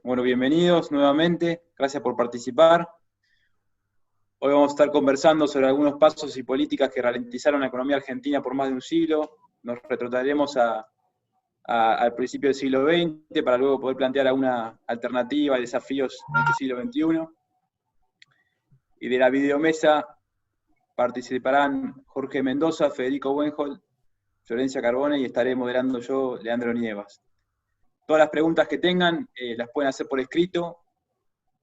Bueno, bienvenidos nuevamente, gracias por participar. Hoy vamos a estar conversando sobre algunos pasos y políticas que ralentizaron la economía argentina por más de un siglo. Nos retrotraeremos al principio del siglo XX para luego poder plantear alguna alternativa y desafíos en este siglo XXI. Y de la videomesa participarán Jorge Mendoza, Federico Buenhold, Florencia Carbone y estaré moderando yo, Leandro Nievas. Todas las preguntas que tengan las pueden hacer por escrito.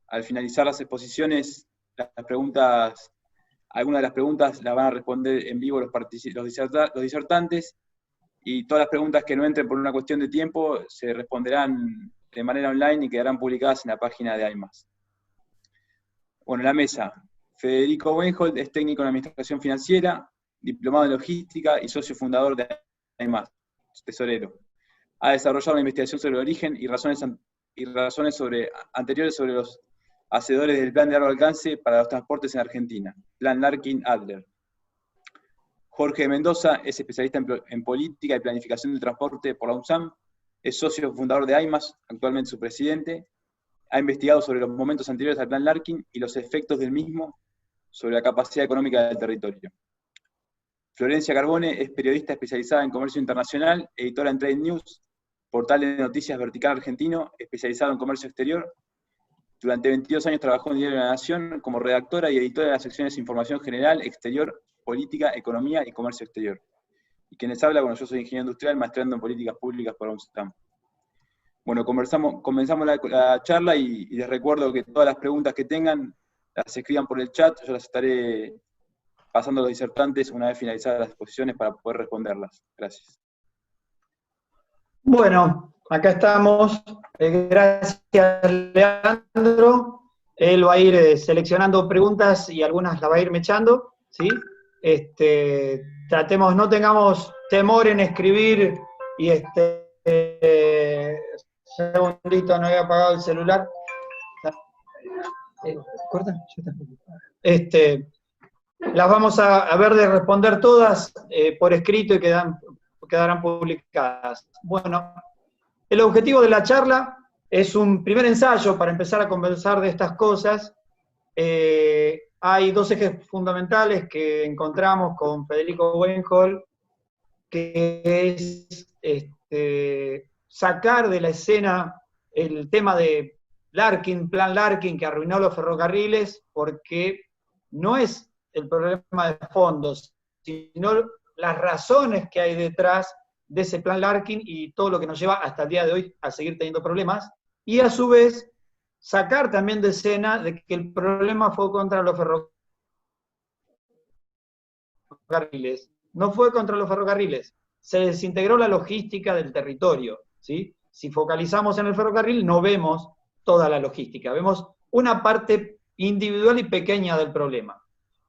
Al finalizar las exposiciones, algunas de las preguntas las van a responder en vivo los disertantes, y todas las preguntas que no entren por una cuestión de tiempo se responderán de manera online y quedarán publicadas en la página de AIMAS. Bueno, la mesa. Federico Buenhold es técnico en Administración Financiera, diplomado en Logística y socio fundador de AIMAS, tesorero. Ha desarrollado una investigación sobre el origen y razones anteriores sobre los hacedores del Plan de Largo Alcance para los Transportes en Argentina, Plan Larkin-Adler. Jorge Mendoza es especialista en política y planificación del transporte por la UNSAM, es socio fundador de AIMAS, actualmente su presidente, ha investigado sobre los momentos anteriores al Plan Larkin y los efectos del mismo sobre la capacidad económica del territorio. Florencia Carbone es periodista especializada en comercio internacional, editora en Trade News, portal de noticias vertical argentino, especializado en comercio exterior. Durante 22 años trabajó en Diario de la Nación como redactora y editora de las secciones Información General, Exterior, Política, Economía y Comercio Exterior. Y quienes habla, bueno, yo soy ingeniero industrial, maestrando en políticas públicas por la UNSAM. Bueno, comenzamos la charla y les recuerdo que todas las preguntas que tengan las escriban por el chat, yo las estaré pasando a los disertantes una vez finalizadas las exposiciones para poder responderlas. Gracias. Bueno, acá estamos. Gracias, Leandro. Él va a ir seleccionando preguntas y algunas las va a ir mechando, ¿sí? Tratemos, no tengamos temor en escribir y segundito, no había apagado el celular. ¿Corta? Las vamos a ver de responder todas por escrito y quedarán publicadas. Bueno, el objetivo de la charla es un primer ensayo para empezar a conversar de estas cosas. Hay dos ejes fundamentales que encontramos con Federico Buenhold, que es sacar de la escena el tema de Larkin, Plan Larkin, que arruinó los ferrocarriles, porque no es el problema de fondos, sino las razones que hay detrás de ese Plan Larkin y todo lo que nos lleva hasta el día de hoy a seguir teniendo problemas, y a su vez sacar también de escena de que el problema fue contra los ferrocarriles. No fue contra los ferrocarriles, se desintegró la logística del territorio, ¿sí? Si focalizamos en el ferrocarril no vemos toda la logística, vemos una parte individual y pequeña del problema.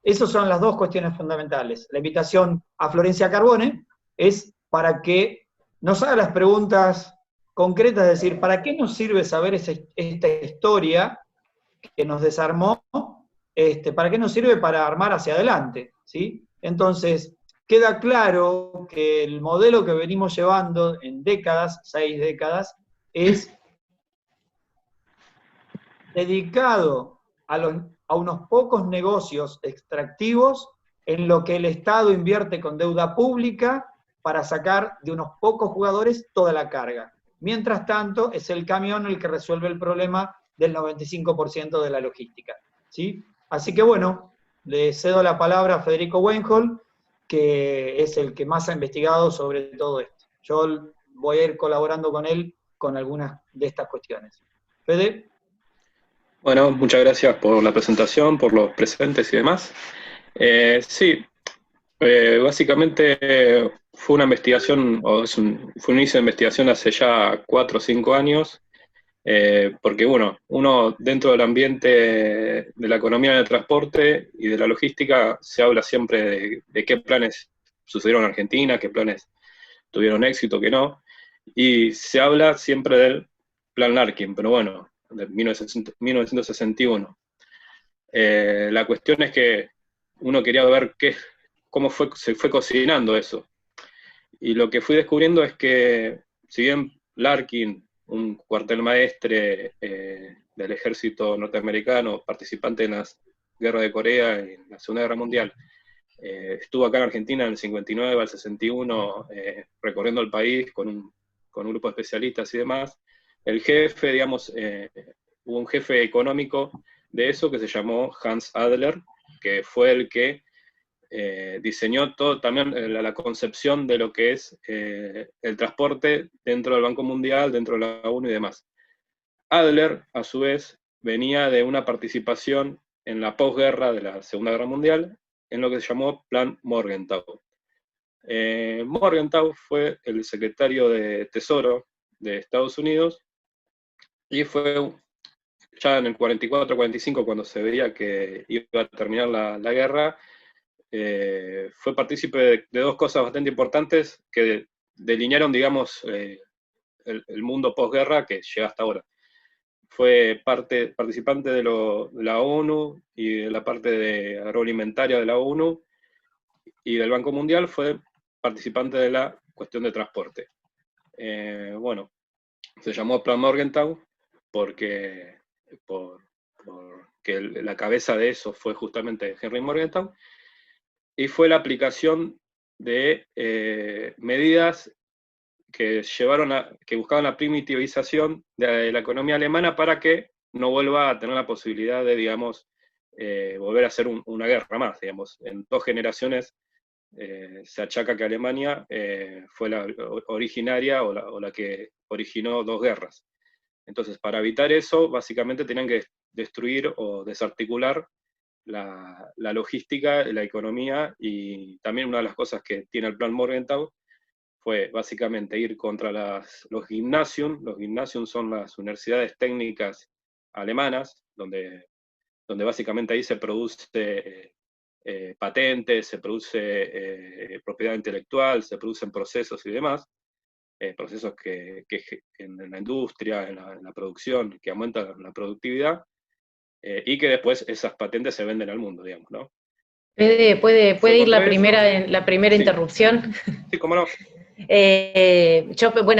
Esas son las dos cuestiones fundamentales. La invitación a Florencia Carbone es para que nos haga las preguntas concretas, es decir, ¿para qué nos sirve saber esta historia que nos desarmó? ¿Para qué nos sirve para armar hacia adelante? ¿Sí? Entonces, queda claro que el modelo que venimos llevando en décadas, 6 décadas, es dedicado a unos pocos negocios extractivos en lo que el Estado invierte con deuda pública para sacar de unos pocos jugadores toda la carga. Mientras tanto, es el camión el que resuelve el problema del 95% de la logística, ¿sí? Así que bueno, le cedo la palabra a Federico Buenhold, que es el que más ha investigado sobre todo esto. Yo voy a ir colaborando con él con algunas de estas cuestiones. Fede. Bueno, muchas gracias por la presentación, por los presentes y demás. Básicamente fue una investigación, fue un inicio de investigación hace ya 4 o 5 años, porque bueno, uno dentro del ambiente de la economía del transporte y de la logística se habla siempre de qué planes sucedieron en Argentina, qué planes tuvieron éxito, qué no, y se habla siempre del Plan Larkin, pero bueno, de 1961. La cuestión es que uno quería ver cómo se fue cocinando eso. Y lo que fui descubriendo es que, si bien Larkin un cuartel maestre del ejército norteamericano, participante en las guerras de Corea y en la Segunda Guerra Mundial. Estuvo acá en Argentina en el 59 al 61, recorriendo el país con un grupo de especialistas y demás. El jefe, digamos, hubo un jefe económico de eso que se llamó Hans Adler, que fue el que diseñó todo, también la concepción de lo que es el transporte dentro del Banco Mundial, dentro de la ONU y demás. Adler, a su vez, venía de una participación en la posguerra de la Segunda Guerra Mundial, en lo que se llamó Plan Morgenthau. Morgenthau fue el secretario de Tesoro de Estados Unidos, y fue ya en el 44-45, cuando se veía que iba a terminar la guerra, fue partícipe de dos cosas bastante importantes que delinearon, digamos, el mundo posguerra que llega hasta ahora. Fue participante de la ONU y de la parte agroalimentaria de la ONU, y del Banco Mundial fue participante de la cuestión de transporte. Bueno, se llamó Plan Morgenthau porque la cabeza de eso fue justamente Henry Morgenthau, y fue la aplicación de medidas que buscaban la primitivización de la economía alemana para que no vuelva a tener la posibilidad de, digamos, volver a hacer una guerra más, digamos. En 2 generaciones se achaca que Alemania fue la originaria o la que originó 2 guerras. Entonces, para evitar eso, básicamente tenían que destruir o desarticular la logística, la economía, y también una de las cosas que tiene el Plan Morgenthau fue básicamente ir contra los Gymnasium. Los Gymnasium son las universidades técnicas alemanas, donde básicamente ahí se produce patentes, se produce propiedad intelectual, se producen procesos y demás, procesos que en la industria, en la producción, que aumentan la productividad, y que después esas patentes se venden al mundo, digamos, ¿no? ¿Puede ir la primera sí. Interrupción? Sí, cómo no.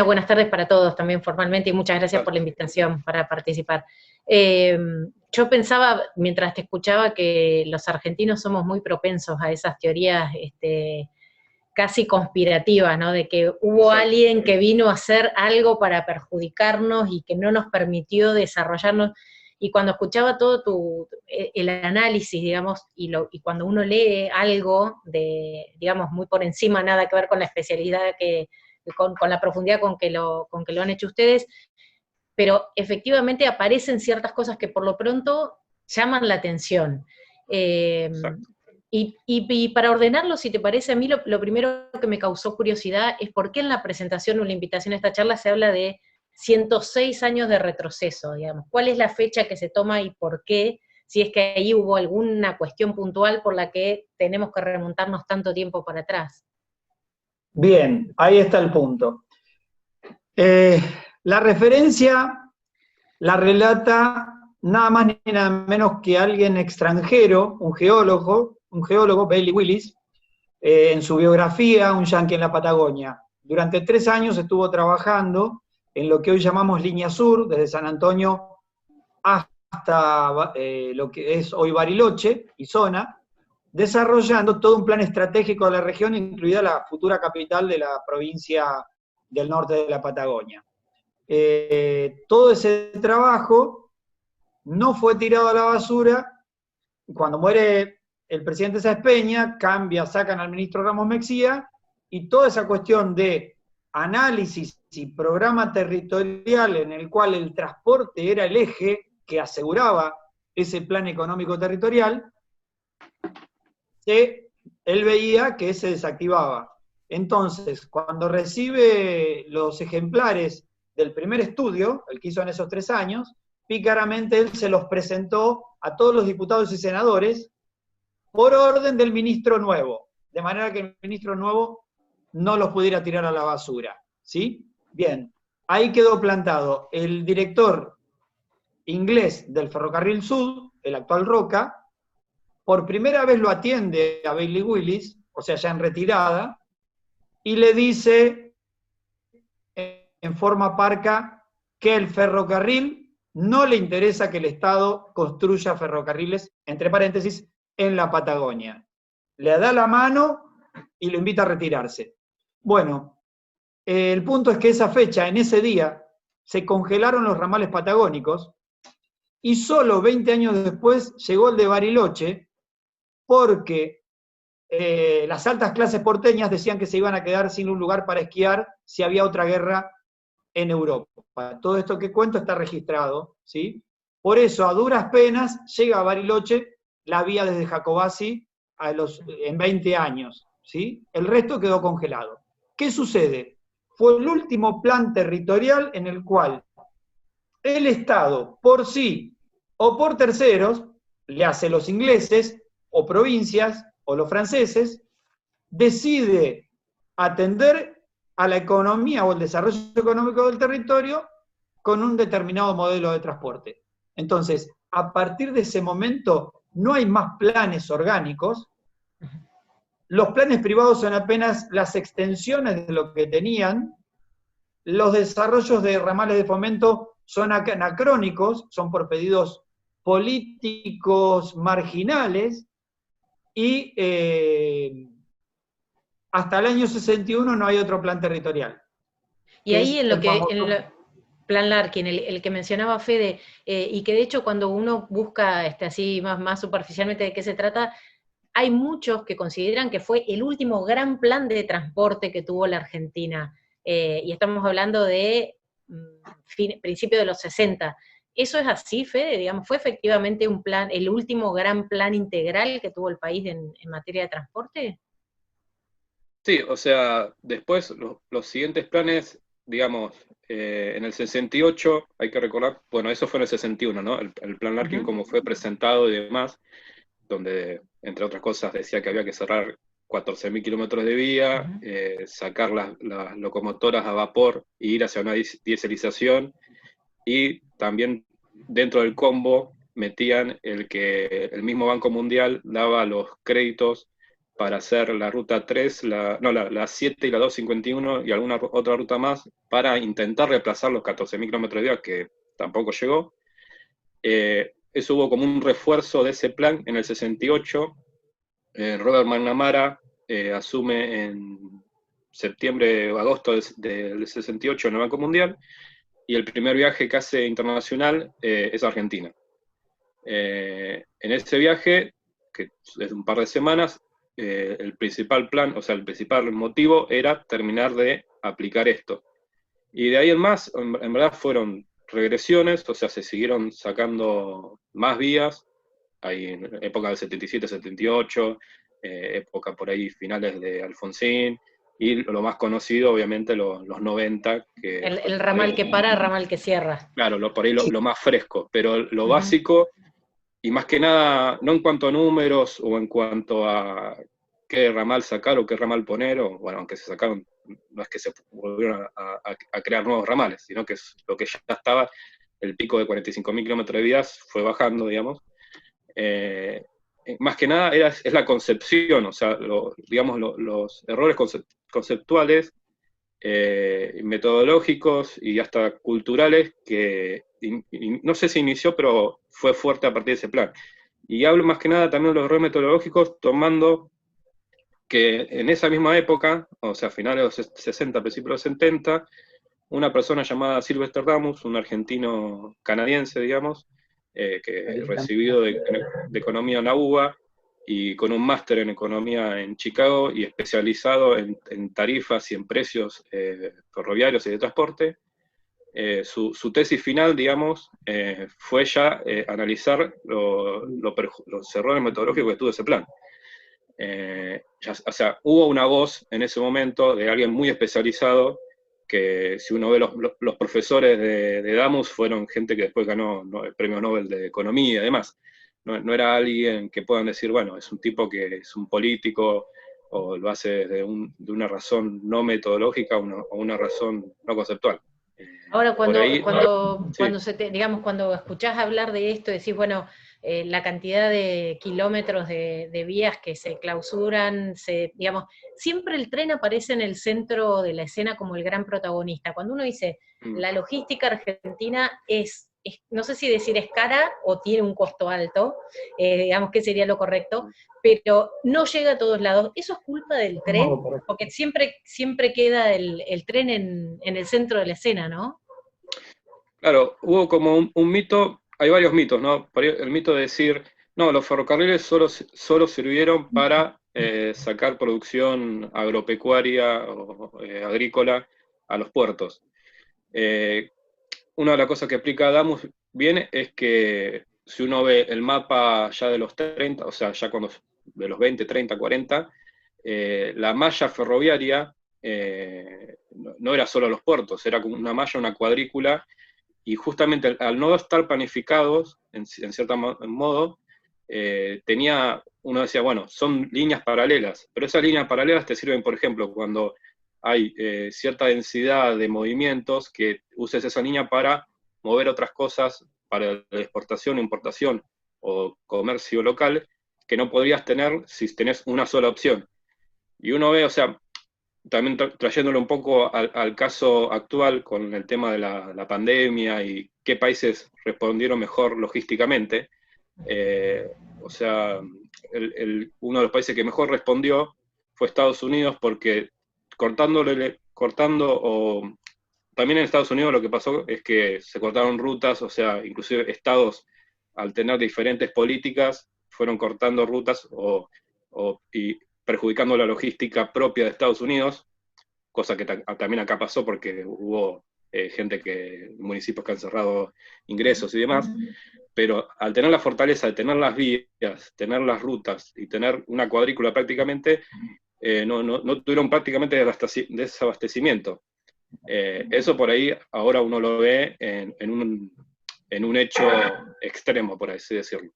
Buenas tardes para todos también formalmente, y muchas gracias por la invitación para participar. Yo pensaba, mientras te escuchaba, que los argentinos somos muy propensos a esas teorías casi conspirativas, ¿no? De que hubo alguien que vino a hacer algo para perjudicarnos y que no nos permitió desarrollarnos. Y cuando escuchaba todo el análisis, digamos, y cuando uno lee algo digamos, muy por encima, nada que ver con la especialidad, con la profundidad con que lo han hecho ustedes, pero efectivamente aparecen ciertas cosas que por lo pronto llaman la atención. Y para ordenarlo, si te parece, a mí lo primero que me causó curiosidad es por qué en la presentación o la invitación a esta charla se habla de 106 años de retroceso, digamos. ¿Cuál es la fecha que se toma y por qué? Si es que ahí hubo alguna cuestión puntual por la que tenemos que remontarnos tanto tiempo para atrás. Bien, ahí está el punto. La referencia la relata nada más ni nada menos que alguien extranjero, un geólogo, Bailey Willis, en su biografía, Un yanqui en la Patagonia. Durante 3 años estuvo trabajando en lo que hoy llamamos Línea Sur, desde San Antonio hasta lo que es hoy Bariloche y zona, desarrollando todo un plan estratégico de la región, incluida la futura capital de la provincia del norte de la Patagonia. Todo ese trabajo no fue tirado a la basura. Cuando muere el presidente Sáenz Peña, sacan al ministro Ramos Mexía, y toda esa cuestión de análisis y programa territorial en el cual el transporte era el eje que aseguraba ese plan económico territorial, él veía que se desactivaba. Entonces, cuando recibe los ejemplares del primer estudio, el que hizo en esos 3 años, pícaramente él se los presentó a todos los diputados y senadores por orden del ministro nuevo, de manera que el ministro nuevo no los pudiera tirar a la basura, ¿sí? Bien, ahí quedó plantado. El director inglés del Ferrocarril Sud, el actual Roca, por primera vez lo atiende a Bailey Willis, o sea, ya en retirada, y le dice en forma parca, que el ferrocarril no le interesa que el Estado construya ferrocarriles, entre paréntesis, en la Patagonia. Le da la mano y lo invita a retirarse. Bueno, el punto es que esa fecha, en ese día, se congelaron los ramales patagónicos y solo 20 años después llegó el de Bariloche porque las altas clases porteñas decían que se iban a quedar sin un lugar para esquiar si había otra guerra en Europa. Todo esto que cuento está registrado, ¿sí? Por eso, a duras penas, llega a Bariloche la vía desde Jacobacci en 20 años, ¿sí? El resto quedó congelado. ¿Qué sucede? Fue el último plan territorial en el cual el Estado, por sí o por terceros, le hace los ingleses, o provincias, o los franceses, decide atender a la economía o el desarrollo económico del territorio con un determinado modelo de transporte. Entonces, a partir de ese momento, no hay más planes orgánicos. Los planes privados son apenas las extensiones de lo que tenían. Los desarrollos de ramales de fomento son anacrónicos, son por pedidos políticos marginales, y hasta el año 61 no hay otro plan territorial. Y ahí en lo que... Plan Larkin, el que mencionaba Fede, y que de hecho cuando uno busca así más superficialmente de qué se trata, hay muchos que consideran que fue el último gran plan de transporte que tuvo la Argentina, y estamos hablando de principio de los 60. ¿Eso es así, Fede? Digamos, ¿fue efectivamente un plan, el último gran plan integral que tuvo el país en materia de transporte? Sí, o sea, después los siguientes planes, digamos, en el 68, hay que recordar, bueno, eso fue en el 61, ¿no? El plan Larkin, como fue presentado y demás, donde, entre otras cosas, decía que había que cerrar 14.000 kilómetros de vía, sacar las locomotoras a vapor e ir hacia una dieselización, y también dentro del combo metían el que el mismo Banco Mundial daba los créditos para hacer la ruta 3, la 7 y la 251 y alguna otra ruta más, para intentar reemplazar los 14.000 kilómetros de vía, que tampoco llegó. Eso hubo como un refuerzo de ese plan en el 68. Robert McNamara asume en septiembre o agosto del 68 en el Banco Mundial, y el primer viaje que hace internacional es a Argentina. En ese viaje, que es un par de semanas, el principal plan, o sea, el principal motivo era terminar de aplicar esto. Y de ahí en más, en verdad fueron regresiones, o sea, se siguieron sacando más vías, hay en época del 77, 78, época por ahí finales de Alfonsín, y lo más conocido, obviamente, los 90. Que el ramal que para, ramal que cierra. Claro, por ahí lo más fresco, pero lo básico, y más que nada, no en cuanto a números o en cuanto a qué ramal sacar o qué ramal poner, o bueno, aunque se sacaron, no es que se volvieron a crear nuevos ramales, sino que es lo que ya estaba, el pico de 45.000 kilómetros de vías fue bajando, digamos. Más que nada es la concepción, o sea, digamos, los errores conceptuales, metodológicos y hasta culturales que no sé si inició, pero fue fuerte a partir de ese plan. Y hablo más que nada también de los errores metodológicos, tomando que en esa misma época, o sea, finales de los 60, principios de los 70, una persona llamada Sylvester Damus, un argentino canadiense, digamos, que recibido de economía en la UBA, y con un máster en economía en Chicago y especializado en tarifas y en precios ferroviarios y de transporte. Su tesis final, digamos, fue ya analizar los errores metodológicos que tuvo ese plan. O sea, hubo una voz en ese momento de alguien muy especializado, que si uno ve los profesores de Damus, fueron gente que después ganó el premio Nobel de Economía y demás. No era alguien que puedan decir, bueno, es un tipo que es un político, o lo hace de una razón no metodológica o una razón no conceptual. Ahora, cuando escuchás hablar de esto, decís, bueno, la cantidad de kilómetros de vías que se clausuran, digamos, siempre el tren aparece en el centro de la escena como el gran protagonista. Cuando uno dice, la logística argentina no sé si decir es cara o tiene un costo alto, digamos que sería lo correcto, pero no llega a todos lados. ¿Eso es culpa del tren? Porque siempre queda el tren en el centro de la escena, ¿no? Claro, hubo como un mito, hay varios mitos, ¿no? El mito de decir, no, los ferrocarriles solo sirvieron para sacar producción agropecuaria o agrícola a los puertos. Una de las cosas que explica Adamus bien es que si uno ve el mapa ya de los 30, o sea, ya de los 20, 30, 40, la malla ferroviaria no era solo los puertos, era como una malla, una cuadrícula, y justamente al no estar planificados, en cierto modo, uno decía, bueno, son líneas paralelas, pero esas líneas paralelas te sirven, por ejemplo, cuando hay cierta densidad de movimientos, que uses esa línea para mover otras cosas, para la exportación, importación o comercio local, que no podrías tener si tenés una sola opción. Y uno ve, o sea, también trayéndolo un poco al caso actual con el tema de la pandemia y qué países respondieron mejor logísticamente, o sea, uno de los países que mejor respondió fue Estados Unidos, porque también en Estados Unidos lo que pasó es que se cortaron rutas, o sea, inclusive estados, al tener diferentes políticas, fueron cortando rutas y perjudicando la logística propia de Estados Unidos, cosa que también acá pasó porque hubo municipios que han cerrado ingresos y demás, pero al tener la fortaleza de tener las vías, tener las rutas y tener una cuadrícula prácticamente, no tuvieron prácticamente desabastecimiento. Eso por ahí ahora uno lo ve en un hecho extremo, por así decirlo.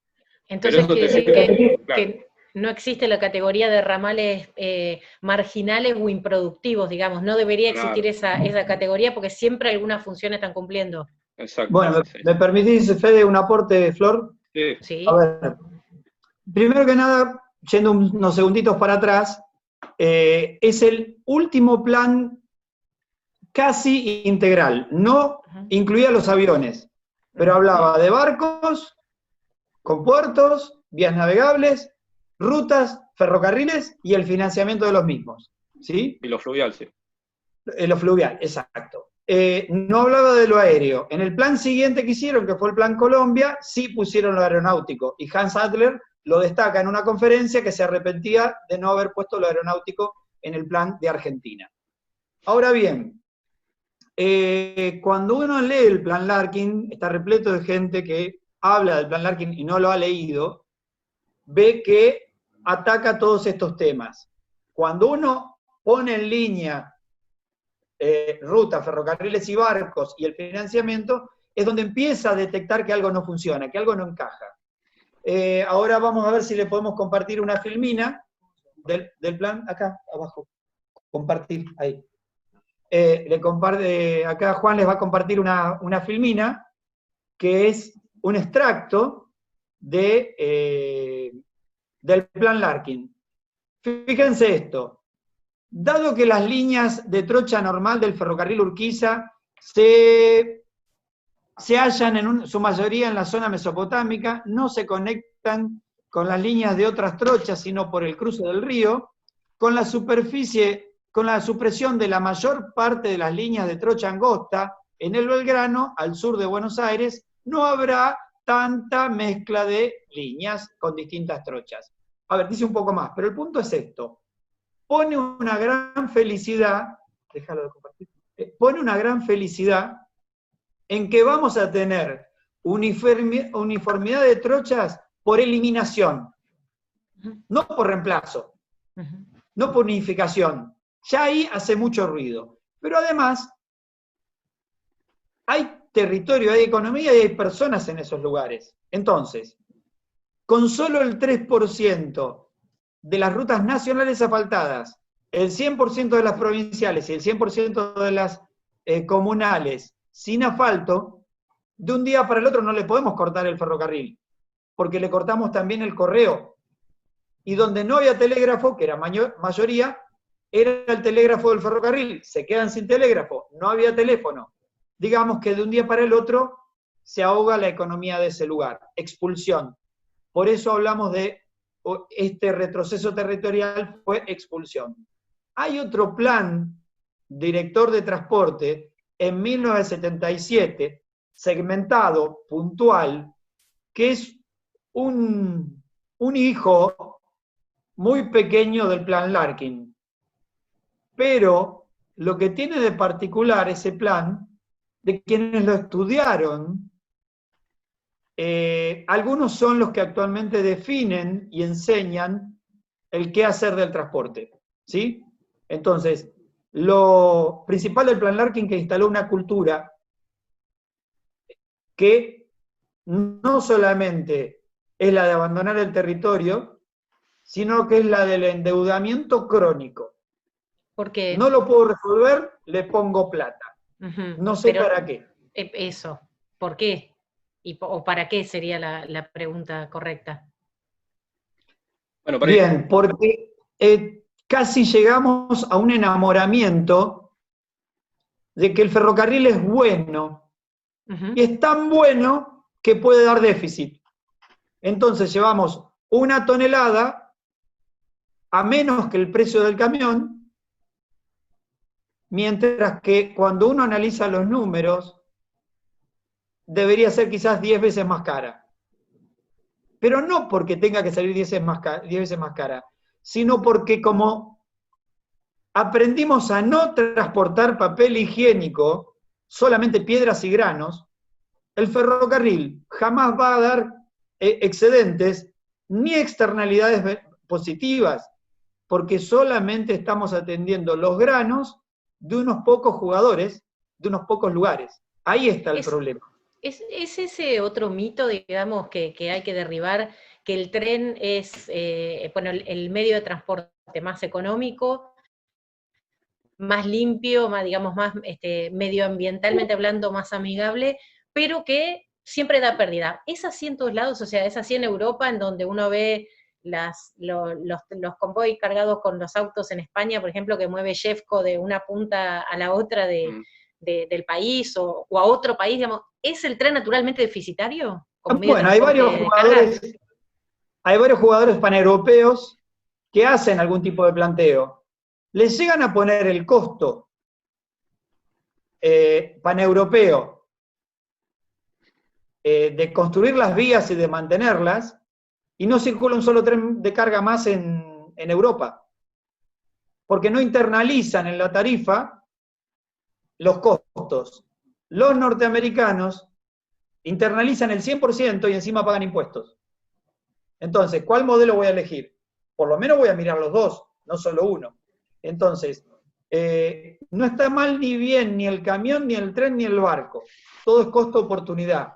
Entonces quiere decir que no existe la categoría de ramales marginales o improductivos, digamos, no debería existir esa categoría porque siempre algunas funciones están cumpliendo. Exacto. Bueno, ¿me permitís, Fede, un aporte, Flor? Sí. A ver, primero que nada, yendo unos segunditos para atrás, es el último plan casi integral, no incluía los aviones, pero hablaba de barcos, con puertos, vías navegables, rutas, ferrocarriles y el financiamiento de los mismos, ¿sí? Y lo fluvial, sí. Lo fluvial, exacto. No hablaba de lo aéreo. En el plan siguiente que hicieron, que fue el Plan Colombia, sí pusieron lo aeronáutico, y Hans Adler lo destaca en una conferencia que se arrepentía de no haber puesto lo aeronáutico en el plan de Argentina. Ahora bien, cuando uno lee el Plan Larkin, está repleto de gente que habla del Plan Larkin y no lo ha leído, ve que ataca todos estos temas. Cuando uno pone en línea rutas, ferrocarriles y barcos y el financiamiento, es donde empieza a detectar que algo no funciona, que algo no encaja. Ahora vamos a ver si le podemos compartir una filmina del plan, acá abajo, compartir, ahí. Acá Juan les va a compartir una filmina que es un extracto del Plan Larkin. Fíjense esto. Dado que las líneas de trocha normal del ferrocarril Urquiza se hallan en su mayoría en la zona mesopotámica, no se conectan con las líneas de otras trochas, sino por el cruce del río, con la supresión de la mayor parte de las líneas de trocha angosta, en el Belgrano, al sur de Buenos Aires, no habrá tanta mezcla de líneas con distintas trochas. A ver, dice un poco más, pero el punto es esto. Pone una gran felicidad, déjalo de compartir, pone una gran felicidad en que vamos a tener uniformidad de trochas por eliminación, no por reemplazo, no por unificación. Ya ahí hace mucho ruido. Pero además, hay territorio, hay economía y hay personas en esos lugares. Entonces, con solo el 3% de las rutas nacionales asfaltadas, el 100% de las provinciales y el 100% de las comunales sin asfalto, de un día para el otro no le podemos cortar el ferrocarril. porque le cortamos también el correo. Y donde no había telégrafo, que era mayoría, era el telégrafo del ferrocarril. Se quedan sin telégrafo, no había teléfono. Digamos que de un día para el otro se ahoga la economía de ese lugar. Expulsión. Por eso hablamos de este retroceso territorial, fue expulsión. Hay otro plan director de transporte en 1977, segmentado, puntual, que es un hijo muy pequeño del plan Larkin. Pero lo que tiene de particular ese plan, de quienes lo estudiaron, algunos son los que actualmente definen y enseñan el qué hacer del transporte, ¿sí? Entonces, lo principal del plan Larkin, que instaló una cultura que no solamente es la de abandonar el territorio, sino que es la del endeudamiento crónico. ¿Por qué? No lo puedo resolver, le pongo plata. No sé Pero, para qué. Eso, ¿por qué? ¿O para qué sería la pregunta correcta? Bueno, Bien, porque casi llegamos a un enamoramiento de que el ferrocarril es bueno, y es tan bueno que puede dar déficit. Entonces llevamos 1 tonelada a menos que el precio del camión, mientras que cuando uno analiza los números, debería ser quizás 10 veces más cara. Pero no porque tenga que salir 10 veces más cara, sino porque como aprendimos a no transportar papel higiénico, solamente piedras y granos, el ferrocarril jamás va a dar excedentes ni externalidades positivas, porque solamente estamos atendiendo los granos de unos pocos jugadores, de unos pocos lugares. Ahí está el problema. ¿Es ese otro mito, digamos, que hay que derribar, que el tren es el medio de transporte más económico, más limpio, más, digamos, más medioambientalmente hablando, más amigable, pero que siempre da pérdida? ¿Es así en todos lados? O sea, ¿es así en Europa, en donde uno ve los convoys cargados con los autos en España, por ejemplo, que mueve Jeffco de una punta a la otra del país o a otro país, digamos? ¿Es el tren naturalmente deficitario? Bueno, hay varios jugadores paneuropeos que hacen algún tipo de planteo. Les llegan a poner el costo paneuropeo de construir las vías y de mantenerlas, y no circula un solo tren de carga más en Europa, porque no internalizan en la tarifa los costos. Los norteamericanos internalizan el 100% y encima pagan impuestos. Entonces, ¿cuál modelo voy a elegir? Por lo menos voy a mirar los dos, no solo uno. Entonces, no está mal ni bien ni el camión, ni el tren, ni el barco. Todo es costo-oportunidad.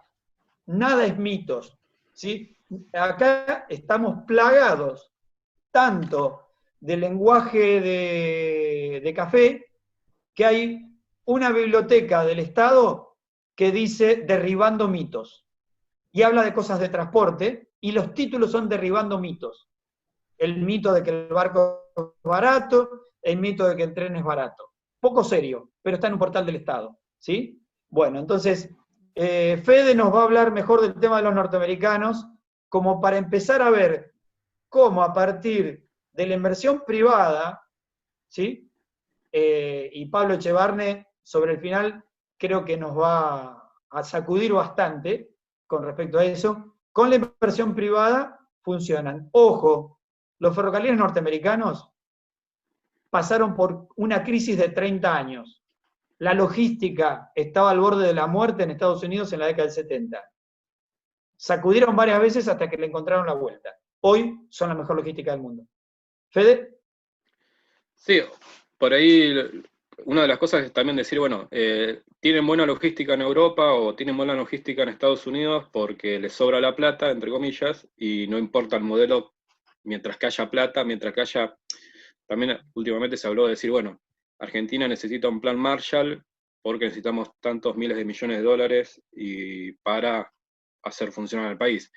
Nada es mitos, ¿sí? Acá estamos plagados tanto de lenguaje de café, que hay una biblioteca del Estado que dice derribando mitos, y habla de cosas de transporte, y los títulos son derribando mitos. El mito de que el barco es barato, el mito de que el tren es barato. Poco serio, pero está en un portal del Estado, ¿sí? Bueno, entonces, Fede nos va a hablar mejor del tema de los norteamericanos, como para empezar a ver cómo a partir de la inversión privada, ¿sí? Y Pablo Echevarne, sobre el final, creo que nos va a sacudir bastante con respecto a eso. Con la inversión privada funcionan. Ojo, los ferrocarriles norteamericanos pasaron por una crisis de 30 años. La logística estaba al borde de la muerte en Estados Unidos en la década del 70. Sacudieron varias veces hasta que le encontraron la vuelta. Hoy son la mejor logística del mundo. ¿Fede? Sí, por ahí una de las cosas es también decir, bueno, tienen buena logística en Europa o tienen buena logística en Estados Unidos porque les sobra la plata, entre comillas, y no importa el modelo mientras que haya plata, mientras que haya... También últimamente se habló de decir, bueno, Argentina necesita un plan Marshall porque necesitamos tantos miles de millones de dólares y para hacer funcionar el país.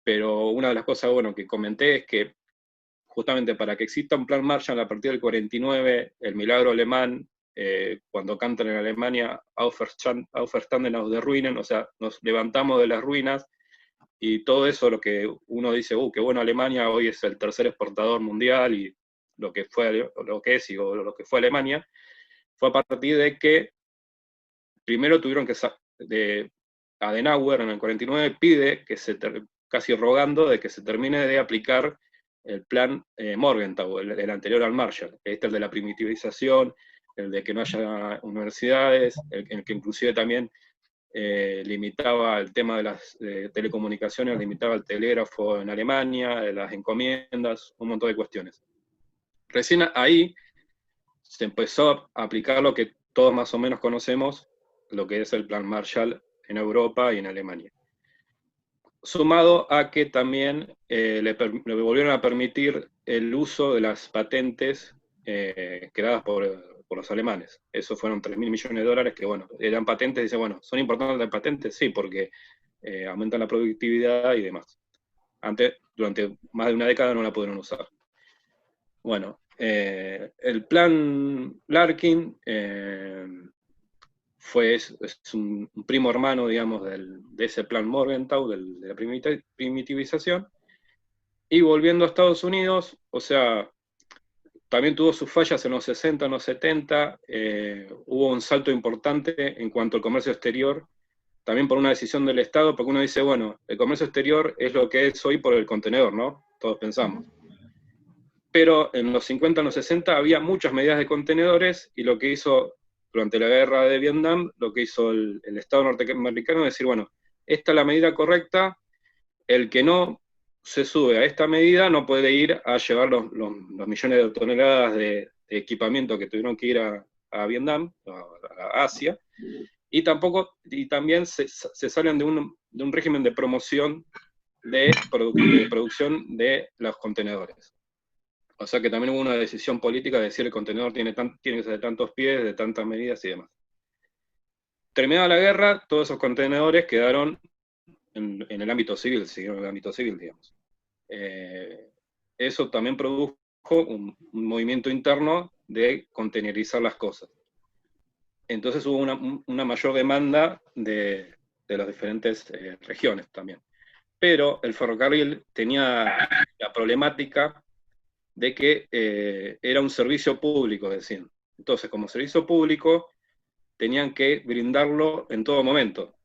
pero una de las cosas, bueno, que comenté es que justamente para que exista un plan Marshall a partir del 49, el milagro alemán, cuando cantan en Alemania, Auferstanden aus der Ruinen, o sea, nos levantamos de las ruinas, y todo eso, lo que uno dice, qué bueno Alemania, hoy es el tercer exportador mundial, y lo que es y lo que fue Alemania, fue a partir de que primero tuvieron que, Adenauer en el 49 pide, casi rogando, de que se termine de aplicar el plan Morgenthau, el anterior al Marshall, el de la primitivización, el de que no haya universidades, el que inclusive también limitaba el tema de las telecomunicaciones, limitaba el telégrafo en Alemania, las encomiendas, un montón de cuestiones. Recién ahí se empezó a aplicar lo que todos más o menos conocemos, lo que es el plan Marshall en Europa y en Alemania. Sumado a que también le volvieron a permitir el uso de las patentes creadas por los alemanes. Eso fueron 3.000 millones de dólares que, bueno, eran patentes, dice, bueno, ¿son importantes las patentes? Sí, porque aumentan la productividad y demás. Antes, durante más de una década no la pudieron usar. Bueno, el plan Larkin es un primo hermano, digamos, de ese plan Morgenthau, de la primitivización. Y volviendo a Estados Unidos, o sea, también tuvo sus fallas en los 60, en los 70, hubo un salto importante en cuanto al comercio exterior, también por una decisión del Estado, porque uno dice, bueno, el comercio exterior es lo que es hoy por el contenedor, ¿no? Todos pensamos. Pero en los 50, en los 60 había muchas medidas de contenedores, y lo que hizo durante la guerra de Vietnam, lo que hizo el Estado norteamericano es decir, bueno, esta es la medida correcta, el que no se sube a esta medida no puede ir a llevar los millones de toneladas de equipamiento que tuvieron que ir a Vietnam, a Asia, y también se salen de un régimen de promoción de producción de los contenedores. O sea que también hubo una decisión política de decir el contenedor tiene que ser de tantos pies, de tantas medidas y demás. Terminada la guerra, todos esos contenedores quedaron en el ámbito civil, siguieron en el ámbito civil, digamos. Eso también produjo un movimiento interno de contenerizar las cosas. Entonces hubo una mayor demanda de las diferentes regiones también. Pero el ferrocarril tenía la problemática de que era un servicio público, decían. Entonces, como servicio público, tenían que brindarlo en todo momento,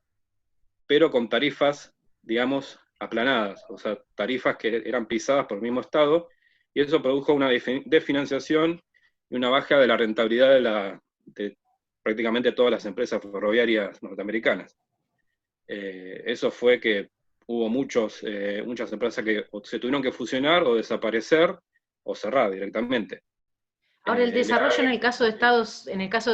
pero con tarifas, digamos, aplanadas, o sea, tarifas que eran pisadas por el mismo Estado, y eso produjo una desfinanciación y una baja de la rentabilidad de prácticamente todas las empresas ferroviarias norteamericanas. Eso fue que hubo muchas empresas que se tuvieron que fusionar o desaparecer o cerrar directamente. Ahora, el desarrollo en el caso de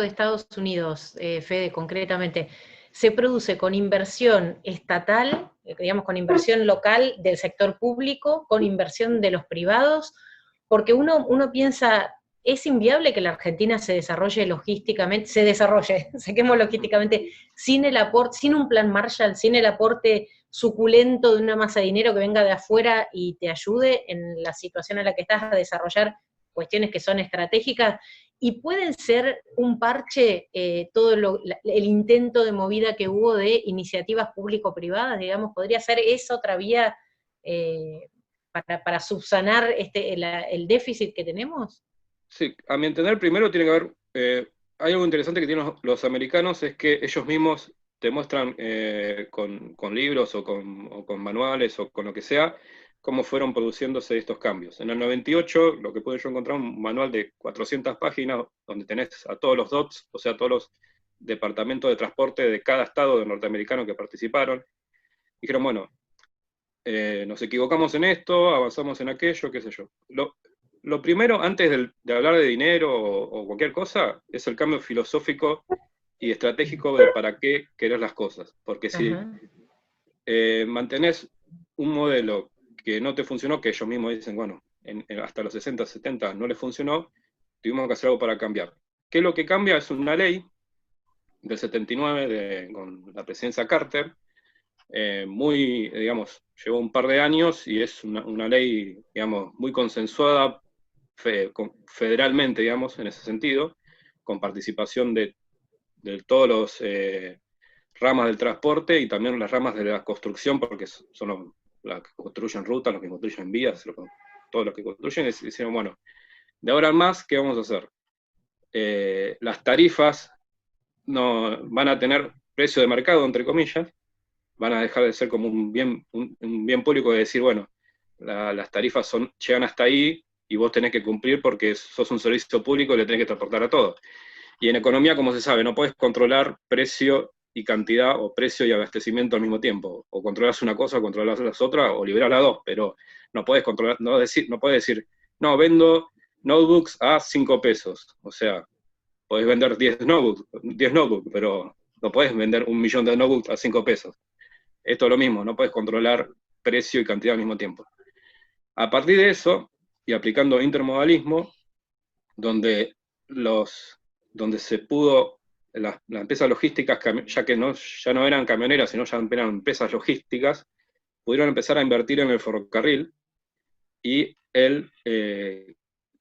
Estados Unidos, Fede, concretamente, ¿se produce con inversión estatal, digamos, con inversión local del sector público, con inversión de los privados? Porque uno piensa, ¿es inviable que la Argentina se desarrolle logísticamente, saquemos logísticamente, sin un plan Marshall, sin el aporte suculento de una masa de dinero que venga de afuera y te ayude en la situación en la que estás a desarrollar cuestiones que son estratégicas, y pueden ser un parche todo el intento de movida que hubo de iniciativas público-privadas, digamos, podría ser esa otra vía para subsanar el déficit que tenemos? Sí, a mi entender, primero tiene que haber, hay algo interesante que tienen los americanos, es que ellos mismos te muestran con libros o con manuales o con lo que sea, cómo fueron produciéndose estos cambios. En el 98, lo que pude yo encontrar, un manual de 400 páginas, donde tenés a todos los DOTs, o sea, todos los departamentos de transporte de cada estado norteamericano que participaron. Dijeron, bueno, nos equivocamos en esto, avanzamos en aquello, qué sé yo. Lo primero, antes de hablar de dinero o cualquier cosa, es el cambio filosófico y estratégico de para qué querés las cosas. Porque si mantenés un modelo que no te funcionó, que ellos mismos dicen, bueno, hasta los 60, 70 no les funcionó, tuvimos que hacer algo para cambiar. ¿Qué es lo que cambia? Es una ley del 79 con la presidencia Carter, muy, digamos, llevó un par de años y es una ley, digamos, muy consensuada federalmente, digamos, en ese sentido, con participación de todos los ramas del transporte y también las ramas de la construcción, porque son los que construyen rutas, los que construyen vías, todos los que construyen, decían, bueno, de ahora en más, ¿qué vamos a hacer? Las tarifas no van a tener precio de mercado, entre comillas, van a dejar de ser como un bien público de decir, bueno, las tarifas llegan hasta ahí y vos tenés que cumplir porque sos un servicio público y le tenés que transportar a todos. Y en economía, como se sabe, no podés controlar precio y cantidad, o precio y abastecimiento al mismo tiempo. O controlas una cosa, o controlas las otras, o liberás las dos, pero no podés controlar, no podés decir, no, vendo notebooks a 5 pesos. O sea, podés vender 10 notebooks, pero no podés vender 1 millón de notebooks a 5 pesos. Esto es lo mismo, no podés controlar precio y cantidad al mismo tiempo. A partir de eso, y aplicando intermodalismo, donde se pudo, las empresas logísticas, ya no eran camioneras, sino ya eran empresas logísticas, pudieron empezar a invertir en el ferrocarril, y el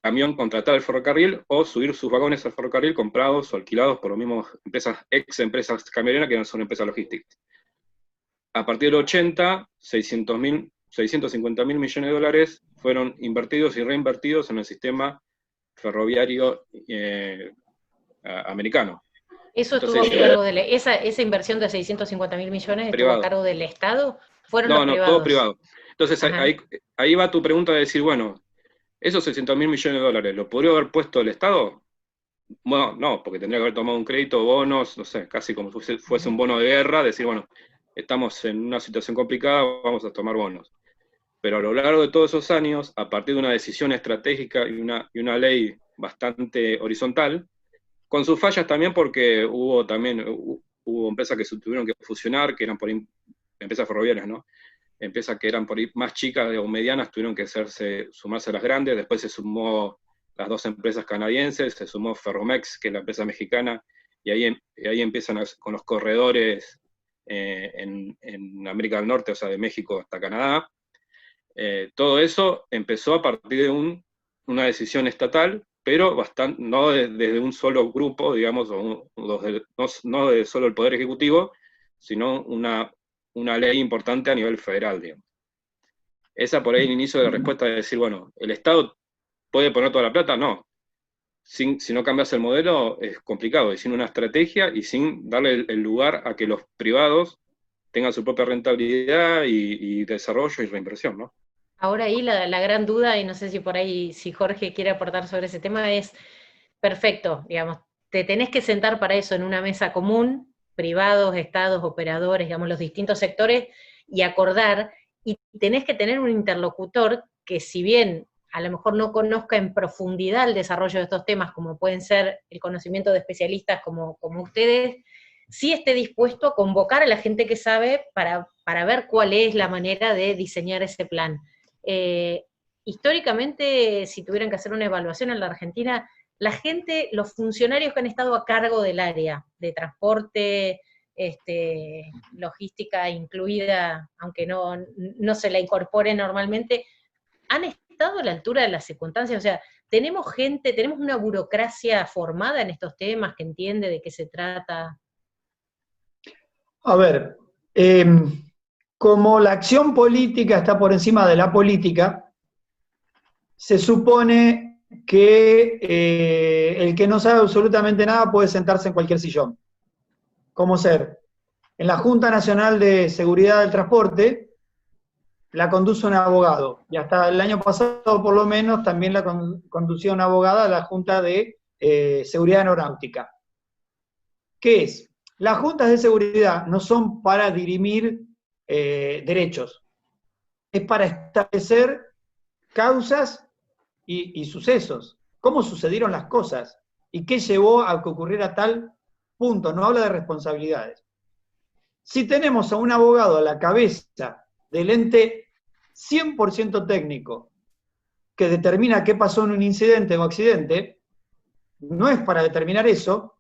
camión contratar el ferrocarril, o subir sus vagones al ferrocarril comprados o alquilados por los mismos ex empresas camioneras que no son empresas logísticas. A partir del 80, 650 mil millones de dólares fueron invertidos y reinvertidos en el sistema ferroviario americano. ¿Eso estuvo a cargo de esa inversión de 650 mil millones estuvo a cargo del Estado? ¿Fueron los privados? No, todo privado. Entonces ahí va tu pregunta de decir, bueno, esos 600 mil millones de dólares, ¿lo podría haber puesto el Estado? Bueno, no, porque tendría que haber tomado un crédito, bonos, no sé, casi como si fuese un bono de guerra, decir, bueno, estamos en una situación complicada, vamos a tomar bonos. Pero a lo largo de todos esos años, a partir de una decisión estratégica y una ley bastante horizontal, con sus fallas también, porque hubo empresas que se tuvieron que fusionar, que eran por empresas ferroviarias, ¿no? Empresas que eran por ahí más chicas o medianas tuvieron que sumarse a las grandes, después se sumó las 2 empresas canadienses, se sumó Ferromex, que es la empresa mexicana, y ahí empiezan con los corredores en América del Norte, o sea, de México hasta Canadá. Todo eso empezó a partir de una decisión estatal, pero no desde un solo grupo, digamos, no de solo el Poder Ejecutivo, sino una ley importante a nivel federal, digamos. Esa por ahí el inicio de la respuesta de decir, bueno, ¿el Estado puede poner toda la plata? No. Si no cambias el modelo es complicado, y sin una estrategia y sin darle el lugar a que los privados tengan su propia rentabilidad y desarrollo y reinversión, ¿no? Ahora ahí la gran duda, y no sé si por ahí, si Jorge quiere aportar sobre ese tema, es, perfecto, digamos, te tenés que sentar para eso en una mesa común, privados, estados, operadores, digamos, los distintos sectores, y acordar, y tenés que tener un interlocutor que, si bien a lo mejor no conozca en profundidad el desarrollo de estos temas, como pueden ser el conocimiento de especialistas como ustedes, sí esté dispuesto a convocar a la gente que sabe para ver cuál es la manera de diseñar ese plan. Históricamente, si tuvieran que hacer una evaluación en la Argentina, la gente, los funcionarios que han estado a cargo del área de transporte, logística incluida, aunque no se la incorpore normalmente, han estado a la altura de las circunstancias. O sea, tenemos una burocracia formada en estos temas que entiende de qué se trata. A ver, como la acción política está por encima de la política, se supone que el que no sabe absolutamente nada puede sentarse en cualquier sillón. ¿Cómo ser? En la Junta Nacional de Seguridad del Transporte la conduce un abogado, y hasta el año pasado por lo menos también la conducía una abogada a la Junta de Seguridad Aeronáutica. ¿Qué es? Las juntas de seguridad no son para dirimir derechos, es para establecer causas y sucesos, cómo sucedieron las cosas y qué llevó a que ocurriera tal punto, no habla de responsabilidades. Si tenemos a un abogado a la cabeza del ente 100% técnico que determina qué pasó en un incidente o accidente, no es para determinar eso,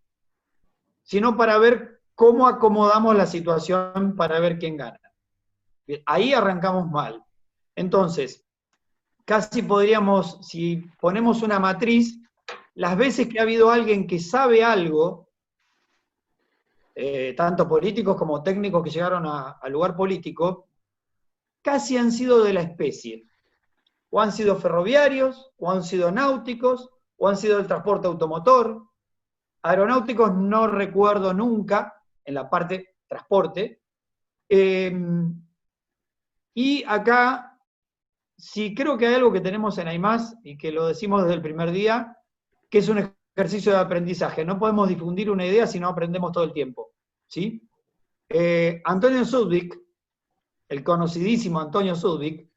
sino para ver cómo acomodamos la situación para ver quién gana. Ahí arrancamos mal. Entonces, casi podríamos, si ponemos una matriz, las veces que ha habido alguien que sabe algo, tanto políticos como técnicos que llegaron al lugar político, casi han sido de la especie. O han sido ferroviarios, o han sido náuticos, o han sido del transporte automotor. Aeronáuticos no recuerdo nunca, en la parte transporte. Y acá, sí creo que hay algo que tenemos en AIMAS, y que lo decimos desde el primer día, que es un ejercicio de aprendizaje. No podemos difundir una idea si no aprendemos todo el tiempo, ¿sí? Antonio Sudvik, el conocidísimo Antonio Sudvik,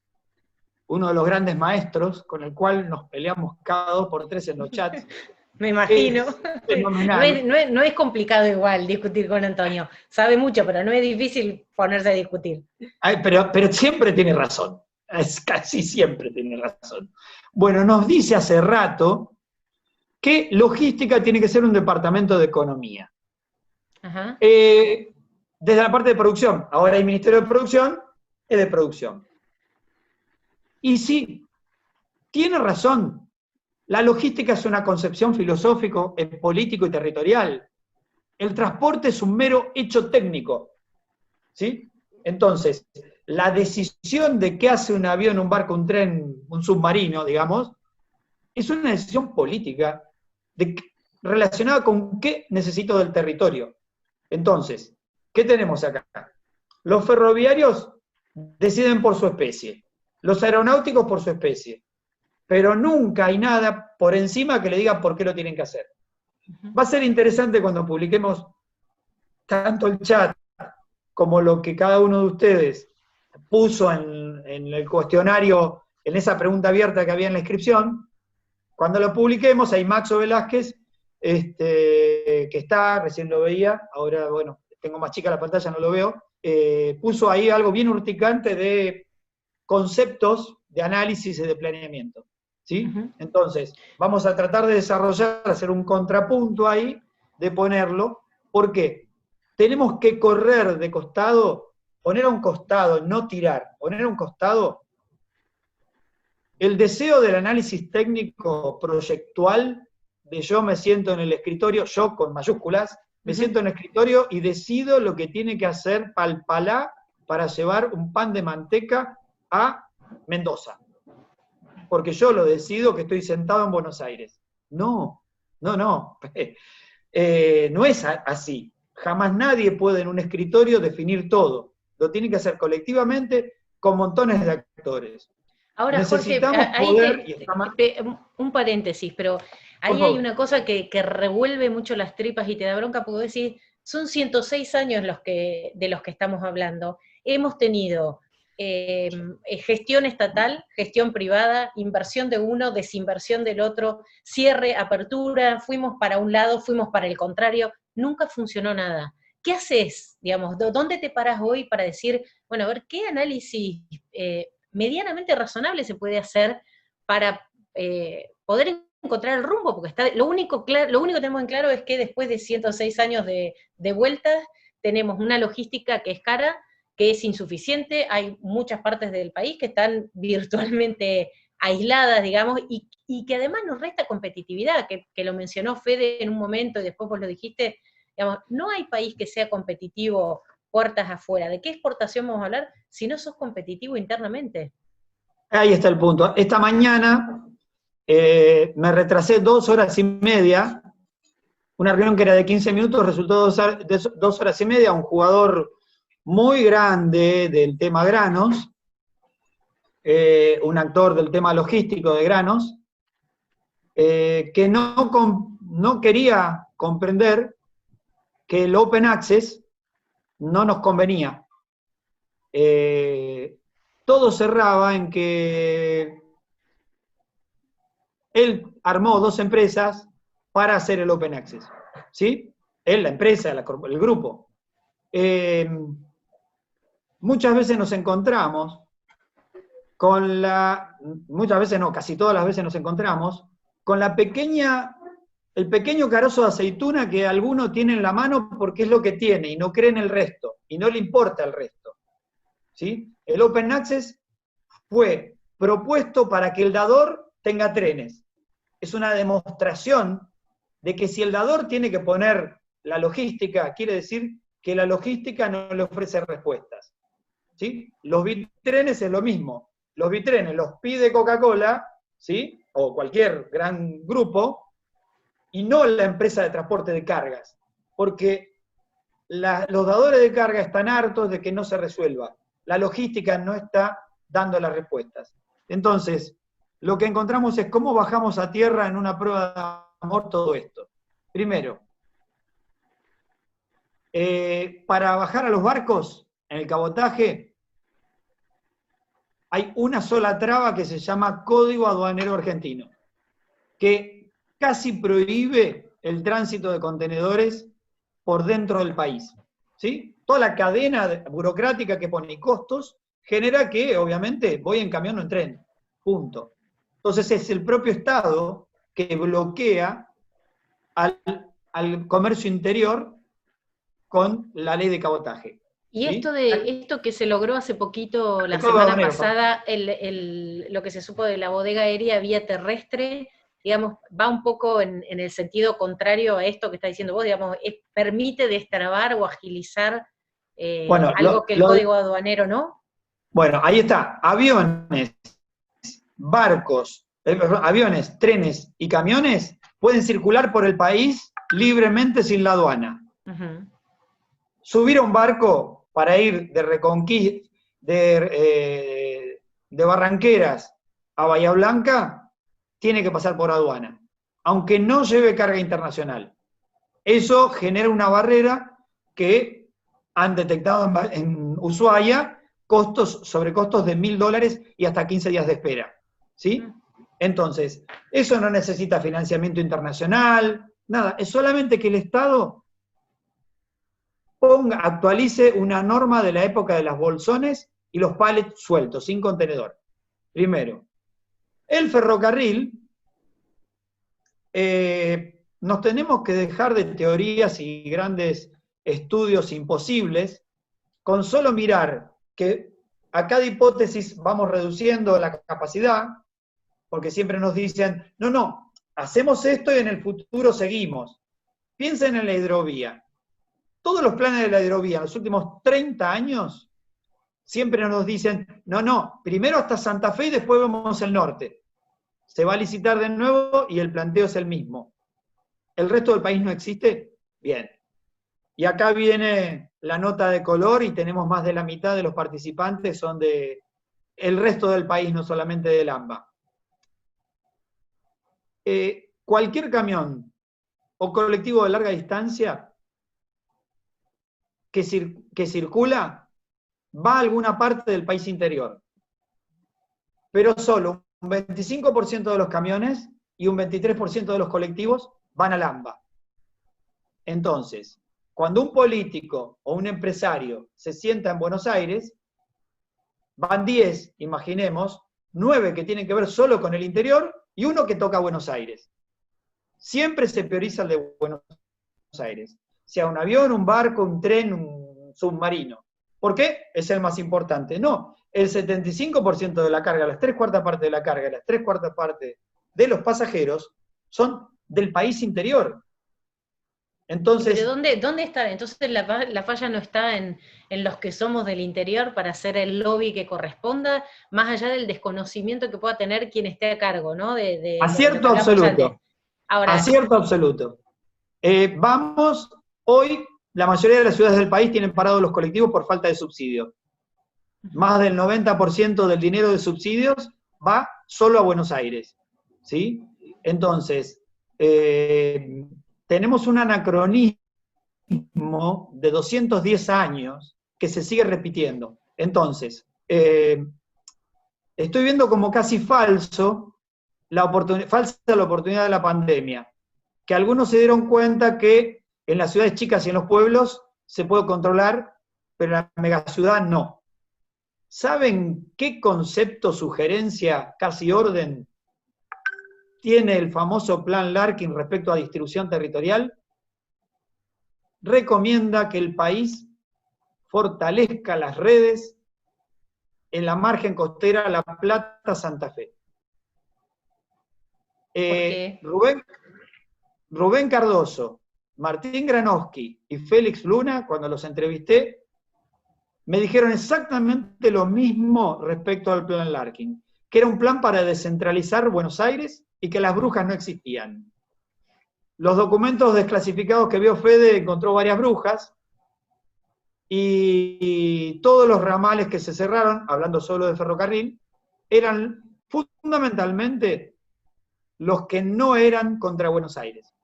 uno de los grandes maestros, con el cual nos peleamos cada 2 por 3 en los chats. Me imagino. Fenomenal. No es complicado igual discutir con Antonio. Sabe mucho, pero no es difícil ponerse a discutir. Ay, pero siempre tiene razón. Casi siempre tiene razón. Bueno, nos dice hace rato que logística tiene que ser un departamento de economía. Ajá. Desde la parte de producción. Ahora hay Ministerio de Producción, es de producción. Y sí, tiene razón. La logística es una concepción filosófico, político y territorial. El transporte es un mero hecho técnico, ¿sí? Entonces, la decisión de qué hace un avión, un barco, un tren, un submarino, digamos, es una decisión política relacionada con qué necesito del territorio. Entonces, ¿qué tenemos acá? Los ferroviarios deciden por su especie, los aeronáuticos por su especie, pero nunca hay nada por encima que le diga por qué lo tienen que hacer. Va a ser interesante cuando publiquemos tanto el chat como lo que cada uno de ustedes puso en el cuestionario, en esa pregunta abierta que había en la inscripción. Cuando lo publiquemos, hay Maxo Velázquez, que está, recién lo veía, ahora, bueno, tengo más chica la pantalla, no lo veo, puso ahí algo bien urticante de conceptos de análisis y de planeamiento, ¿sí? Entonces, vamos a tratar de desarrollar, hacer un contrapunto ahí, de ponerlo. ¿Por qué? Tenemos que correr de costado, poner a un costado, no tirar, poner a un costado el deseo del análisis técnico proyectual, de yo me siento en el escritorio, yo con mayúsculas, me siento en el escritorio y decido lo que tiene que hacer Palpalá para llevar un pan de manteca a Mendoza. Porque yo lo decido que estoy sentado en Buenos Aires. No. No es así. Jamás nadie puede en un escritorio definir todo. Lo tiene que hacer colectivamente con montones de actores. Ahora, necesitamos Jorge, un paréntesis, pero ahí hay una cosa que revuelve mucho las tripas y te da bronca, porque decir, son 106 años de los que estamos hablando. Hemos tenido gestión estatal, gestión privada, inversión de uno, desinversión del otro, cierre, apertura, fuimos para un lado, fuimos para el contrario, nunca funcionó nada. ¿Qué haces, digamos, dónde te paras hoy para decir, bueno, a ver, qué análisis medianamente razonable se puede hacer para poder encontrar el rumbo? Porque lo único que tenemos en claro es que después de 106 años de vueltas, tenemos una logística que es cara, que es insuficiente, hay muchas partes del país que están virtualmente aisladas, digamos, y que además nos resta competitividad, que lo mencionó Fede en un momento y después vos lo dijiste, digamos, no hay país que sea competitivo puertas afuera. ¿De qué exportación vamos a hablar si no sos competitivo internamente? Ahí está el punto. Esta mañana me retrasé 2 horas y media, una reunión que era de 15 minutos, resultó 2 horas y media, un jugador muy grande del tema granos, un actor del tema logístico de granos, que no quería comprender que el Open Access no nos convenía. Todo cerraba en que él armó 2 empresas para hacer el Open Access, ¿sí? Él, la empresa, el grupo. Muchas veces nos encontramos con muchas veces no, casi todas las veces nos encontramos con el pequeño carozo de aceituna que alguno tiene en la mano porque es lo que tiene y no cree en el resto, y no le importa el resto. ¿sí? El Open Access fue propuesto para que el dador tenga trenes. Es una demostración de que si el dador tiene que poner la logística, quiere decir que la logística no le ofrece respuestas. ¿Sí? Los bitrenes es lo mismo. Los bitrenes los pide Coca-Cola, ¿sí? O cualquier gran grupo, y no la empresa de transporte de cargas, porque los dadores de carga están hartos de que no se resuelva. La logística no está dando las respuestas. Entonces, lo que encontramos es cómo bajamos a tierra en una prueba de amor todo esto. Primero, para bajar a los barcos en el cabotaje, hay una sola traba que se llama Código Aduanero Argentino, que casi prohíbe el tránsito de contenedores por dentro del país. ¿Sí? Toda la cadena burocrática que pone costos genera que, obviamente, voy en camión o en tren. Punto. Entonces es el propio Estado que bloquea al comercio interior con la ley de cabotaje. Y ¿sí? esto que se logró hace poquito, la semana pasada, lo que se supo de la bodega aérea vía terrestre, digamos, va un poco en el sentido contrario a esto que está diciendo vos, digamos, permite destrabar o agilizar algo que el código aduanero no. Bueno, ahí está, aviones, barcos, aviones, trenes y camiones pueden circular por el país libremente sin la aduana. Uh-huh. Subir a un barco para ir de Reconquista, de Barranqueras a Bahía Blanca, tiene que pasar por aduana, aunque no lleve carga internacional. Eso genera una barrera que han detectado en Ushuaia, sobrecostos de $1.000 y hasta 15 días de espera. ¿Sí? Entonces, eso no necesita financiamiento internacional, nada, es solamente que el Estado actualice una norma de la época de las bolsones y los pallets sueltos, sin contenedor. Primero. El ferrocarril, nos tenemos que dejar de teorías y grandes estudios imposibles, con solo mirar que a cada hipótesis vamos reduciendo la capacidad, porque siempre nos dicen, no, hacemos esto y en el futuro seguimos. Piensen en la hidrovía. Todos los planes de la hidrovía en los últimos 30 años siempre nos dicen, no, primero hasta Santa Fe y después vamos al norte. Se va a licitar de nuevo y el planteo es el mismo. ¿El resto del país no existe? Bien. Y acá viene la nota de color y tenemos más de la mitad de los participantes son de el resto del país, no solamente del AMBA. Cualquier camión o colectivo de larga distancia que circula va a alguna parte del país interior. Pero solo un 25% de los camiones y un 23% de los colectivos van al AMBA. Entonces, cuando un político o un empresario se sienta en Buenos Aires, van 10, imaginemos, 9 que tienen que ver solo con el interior y 1 que toca Buenos Aires. Siempre se prioriza el de Buenos Aires, sea un avión, un barco, un tren, un submarino. ¿Por qué? Es el más importante. No, el 75% de la carga, las 3/4 partes de la carga, las 3/4 partes de los pasajeros son del país interior. Entonces, ¿pero dónde está? Entonces la falla no está en los que somos del interior para hacer el lobby que corresponda, más allá del desconocimiento que pueda tener quien esté a cargo, ¿no? Acierto absoluto. Ahora, acierto absoluto. Vamos, hoy la mayoría de las ciudades del país tienen parados los colectivos por falta de subsidio. Más del 90% del dinero de subsidios va solo a Buenos Aires. ¿Sí? Entonces, tenemos un anacronismo de 210 años que se sigue repitiendo. Entonces, estoy viendo como casi falsa la oportunidad de la pandemia, que algunos se dieron cuenta que en las ciudades chicas y en los pueblos se puede controlar, pero en la megaciudad no. ¿Saben qué concepto, sugerencia, casi orden tiene el famoso Plan Larkin respecto a distribución territorial? Recomienda que el país fortalezca las redes en la margen costera La Plata-Santa Fe. Rubén Cardoso, Martín Granowski y Félix Luna, cuando los entrevisté, me dijeron exactamente lo mismo respecto al plan Larkin, que era un plan para descentralizar Buenos Aires y que las brujas no existían. Los documentos desclasificados que vio Fede encontró varias brujas, y todos los ramales que se cerraron, hablando solo de ferrocarril, eran fundamentalmente los que no eran contra Buenos Aires.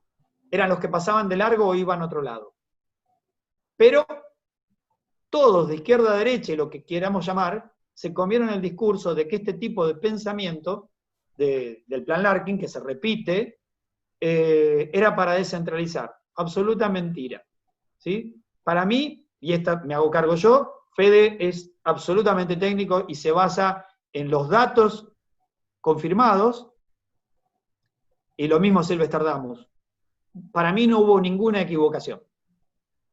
Eran los que pasaban de largo o iban a otro lado. Pero todos, de izquierda a derecha, y lo que queramos llamar, se comieron el discurso de que este tipo de pensamiento del plan Larkin, que se repite, era para descentralizar. Absoluta mentira. ¿Sí? Para mí, y esta me hago cargo yo, Fede es absolutamente técnico y se basa en los datos confirmados, y lo mismo Silvestre Damus. Para mí no hubo ninguna equivocación.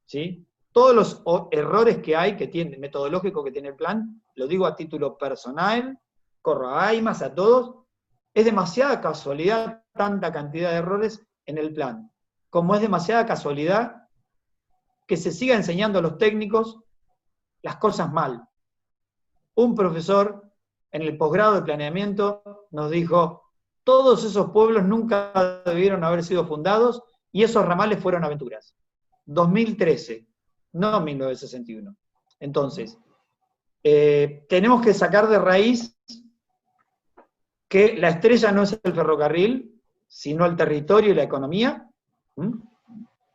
¿Sí? Todos los errores que hay, metodológicos que tiene el plan, lo digo a título personal, corro a AIMAS, a todos, es demasiada casualidad tanta cantidad de errores en el plan, como es demasiada casualidad que se siga enseñando a los técnicos las cosas mal. Un profesor en el posgrado de planeamiento nos dijo, todos esos pueblos nunca debieron haber sido fundados y esos ramales fueron aventuras. 2013, no 1961. Entonces, tenemos que sacar de raíz que la estrella no es el ferrocarril, sino el territorio y la economía.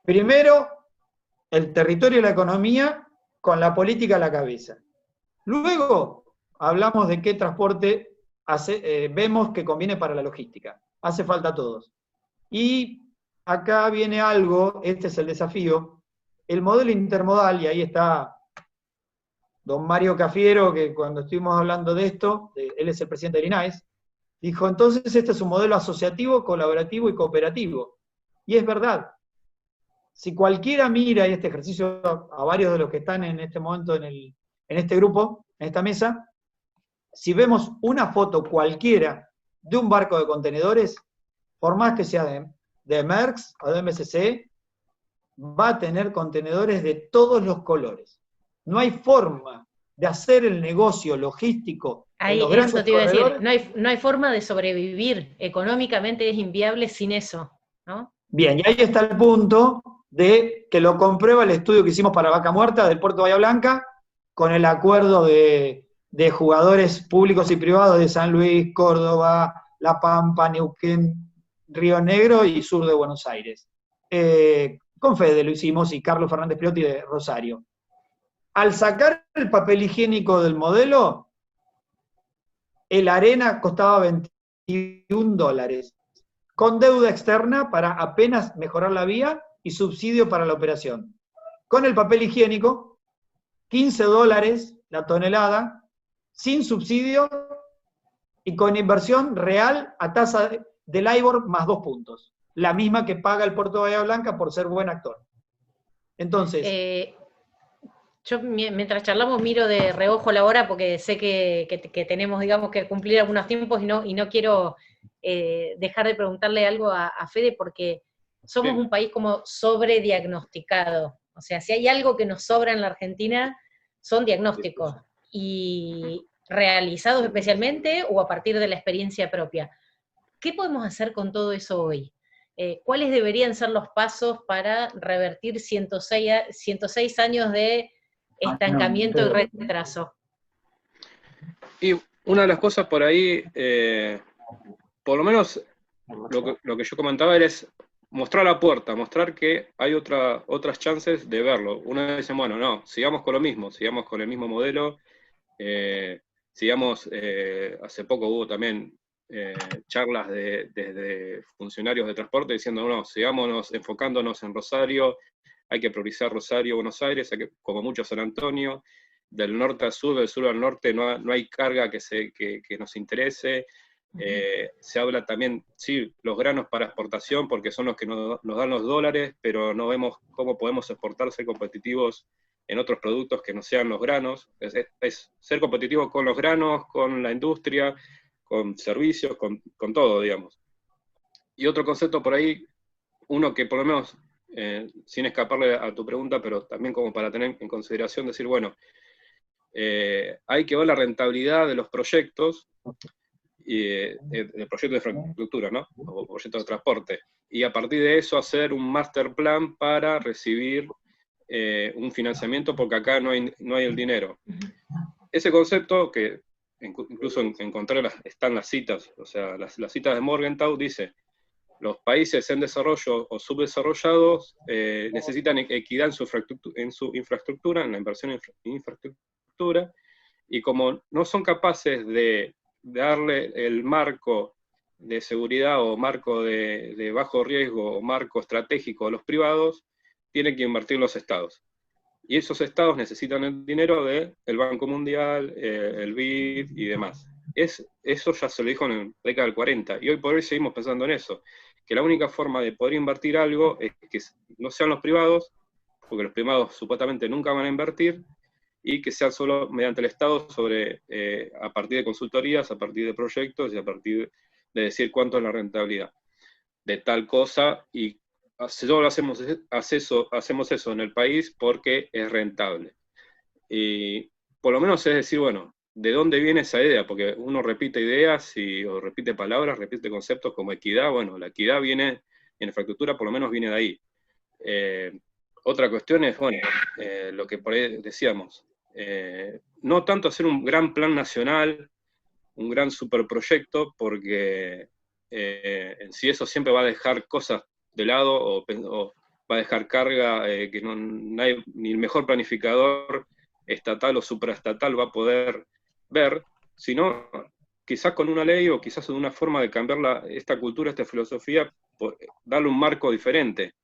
Primero, el territorio y la economía con la política a la cabeza. Luego, hablamos de qué transporte vemos que conviene para la logística. Hace falta a todos. Y acá viene algo, este es el desafío, el modelo intermodal, y ahí está don Mario Cafiero, que cuando estuvimos hablando de esto, él es el presidente del INAES, dijo, entonces este es un modelo asociativo, colaborativo y cooperativo. Y es verdad. Si cualquiera mira, y este ejercicio a varios de los que están en este momento en este grupo, en esta mesa, si vemos una foto cualquiera de un barco de contenedores, por más que sea de Maersk o de MSC, va a tener contenedores de todos los colores. No hay forma de hacer el negocio logístico en los grandes eso te iba a decir, corredores. no hay forma de sobrevivir, económicamente es inviable sin eso, ¿no? Bien, y ahí está el punto de que lo comprueba el estudio que hicimos para Vaca Muerta del Puerto de Bahía Blanca, con el acuerdo de jugadores públicos y privados de San Luis, Córdoba, La Pampa, Neuquén, Río Negro y sur de Buenos Aires. Con Fede lo hicimos, y Carlos Fernández Priotti de Rosario. Al sacar el papel higiénico del modelo, el Arena costaba $21, con deuda externa para apenas mejorar la vía y subsidio para la operación. Con el papel higiénico, $15 la tonelada, sin subsidio y con inversión real a tasa del LIBOR más 2 puntos. La misma que paga el Puerto de Bahía Blanca por ser buen actor. Entonces... yo mientras charlamos miro de reojo la hora porque sé que tenemos, digamos, que cumplir algunos tiempos y no quiero dejar de preguntarle algo a Fede porque somos un país como sobrediagnosticado. O sea, si hay algo que nos sobra en la Argentina, son diagnósticos. Y realizados especialmente o a partir de la experiencia propia. ¿Qué podemos hacer con todo eso hoy? ¿Cuáles deberían ser los pasos para revertir 106 años de estancamiento y retraso? Y una de las cosas por ahí, por lo menos lo que yo comentaba es mostrar la puerta, mostrar que hay otras chances de verlo. Uno dice, bueno, no, sigamos con lo mismo, sigamos con el mismo modelo, sigamos, hace poco hubo también charlas desde funcionarios de transporte diciendo, no, sigámonos enfocándonos en Rosario, hay que priorizar Rosario, Buenos Aires, como mucho San Antonio, del norte al sur, del sur al norte, no hay carga que nos interese. Se habla también, sí, los granos para exportación, porque son los que nos dan los dólares, pero no vemos cómo podemos exportar, ser competitivos en otros productos que no sean los granos, es ser competitivo con los granos, con la industria, con servicios, con todo, digamos. Y otro concepto por ahí, uno que por lo menos, sin escaparle a tu pregunta, pero también como para tener en consideración, decir, bueno, hay que ver la rentabilidad de los proyectos, del proyecto de infraestructura, ¿no? O proyecto de transporte. Y a partir de eso hacer un master plan para recibir un financiamiento, porque acá no hay el dinero. Ese concepto, que incluso encontré, están las citas, o sea, las citas de Morgenthau, dice, los países en desarrollo o subdesarrollados necesitan equidad en su infraestructura, en la inversión en infraestructura, y como no son capaces de darle el marco de seguridad o marco de bajo riesgo o marco estratégico a los privados, tienen que invertir los estados. Y esos estados necesitan el dinero del Banco Mundial, el BID y demás. Eso ya se lo dijo en la década del 40, y hoy por hoy seguimos pensando en eso, que la única forma de poder invertir algo es que no sean los privados, porque los privados supuestamente nunca van a invertir, y que sea solo mediante el Estado a partir de consultorías, a partir de proyectos y a partir de decir cuánto es la rentabilidad de tal cosa, y solo hacemos eso en el país porque es rentable. Y por lo menos es decir, bueno, ¿de dónde viene esa idea? Porque uno repite ideas o repite palabras, repite conceptos como equidad. Bueno, la equidad viene, en infraestructura por lo menos viene de ahí. Otra cuestión es, bueno, lo que por ahí decíamos, no tanto hacer un gran plan nacional, un gran superproyecto, porque en sí eso siempre va a dejar cosas de lado o va a dejar carga que ni el mejor planificador estatal o supraestatal va a poder ver, sino quizás con una ley o quizás de una forma de cambiar esta cultura, esta filosofía, darle un marco diferente.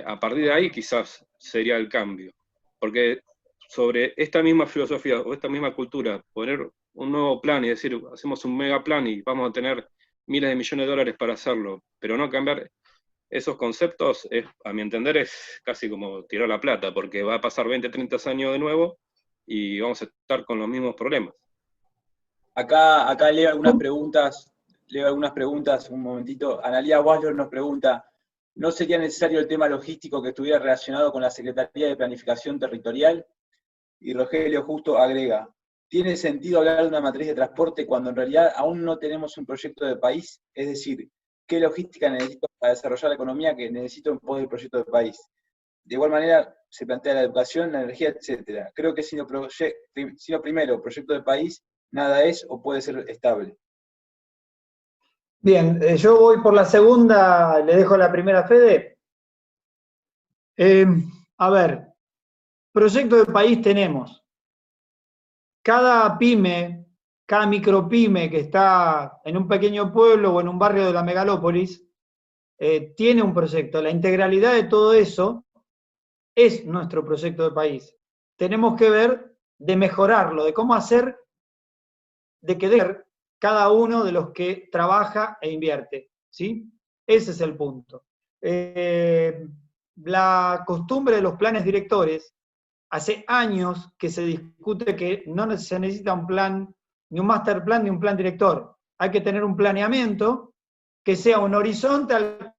A partir de ahí quizás sería el cambio, porque sobre esta misma filosofía o esta misma cultura, poner un nuevo plan y decir, hacemos un mega plan y vamos a tener miles de millones de dólares para hacerlo, pero no cambiar esos conceptos, a mi entender, es casi como tirar la plata, porque va a pasar 20, 30 años de nuevo y vamos a estar con los mismos problemas. Acá leo algunas preguntas, un momentito. Analía Waller nos pregunta, ¿no sería necesario el tema logístico que estuviera relacionado con la Secretaría de Planificación Territorial? Y Rogelio Justo agrega, ¿tiene sentido hablar de una matriz de transporte cuando en realidad aún no tenemos un proyecto de país? Es decir, ¿qué logística necesito para desarrollar la economía que necesito en pos del proyecto de país? De igual manera, se plantea la educación, la energía, etc. Creo que si no primero proyecto de país, nada es o puede ser estable. Bien, yo voy por la segunda, le dejo la primera a Fede. A ver, proyecto de país tenemos. Cada pyme, cada micropyme que está en un pequeño pueblo o en un barrio de la megalópolis, tiene un proyecto. La integralidad de todo eso es nuestro proyecto de país. Tenemos que ver de mejorarlo, de cómo hacer de que cada uno de los que trabaja e invierte, ¿sí? Ese es el punto. La costumbre de los planes directores, hace años que se discute que no se necesita un plan, ni un master plan, ni un plan director. Hay que tener un planeamiento que sea un horizonte al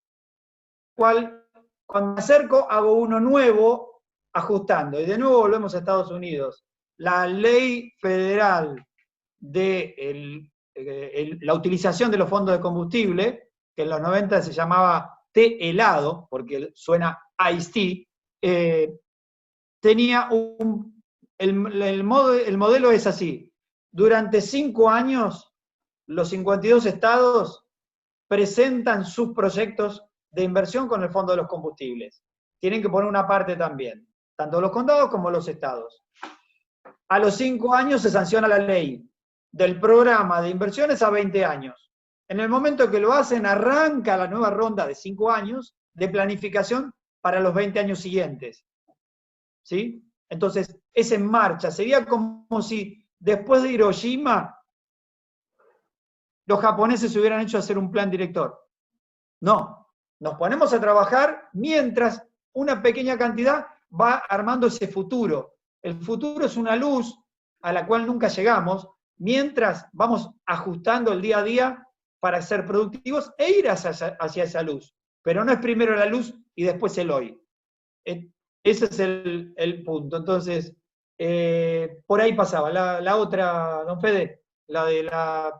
cual, cuando me acerco, hago uno nuevo, ajustando. Y de nuevo volvemos a Estados Unidos. La ley federal de la utilización de los fondos de combustible, que en los 90 se llamaba té helado, porque suena Ice Tea, tenía el modelo es así. Durante 5 años, los 52 estados presentan sus proyectos de inversión con el Fondo de los Combustibles. Tienen que poner una parte también, tanto los condados como los estados. A los 5 años se sanciona la ley del programa de inversiones a 20 años. En el momento que lo hacen, arranca la nueva ronda de 5 años de planificación para los 20 años siguientes. ¿Sí? Entonces, es en marcha. Sería como si después de Hiroshima los japoneses hubieran hecho hacer un plan director. No, nos ponemos a trabajar mientras una pequeña cantidad va armando ese futuro. El futuro es una luz a la cual nunca llegamos, mientras vamos ajustando el día a día para ser productivos e ir hacia esa luz. Pero no es primero la luz y después el hoy. Ese es el punto. Entonces, por ahí pasaba. La otra, don Fede, la de la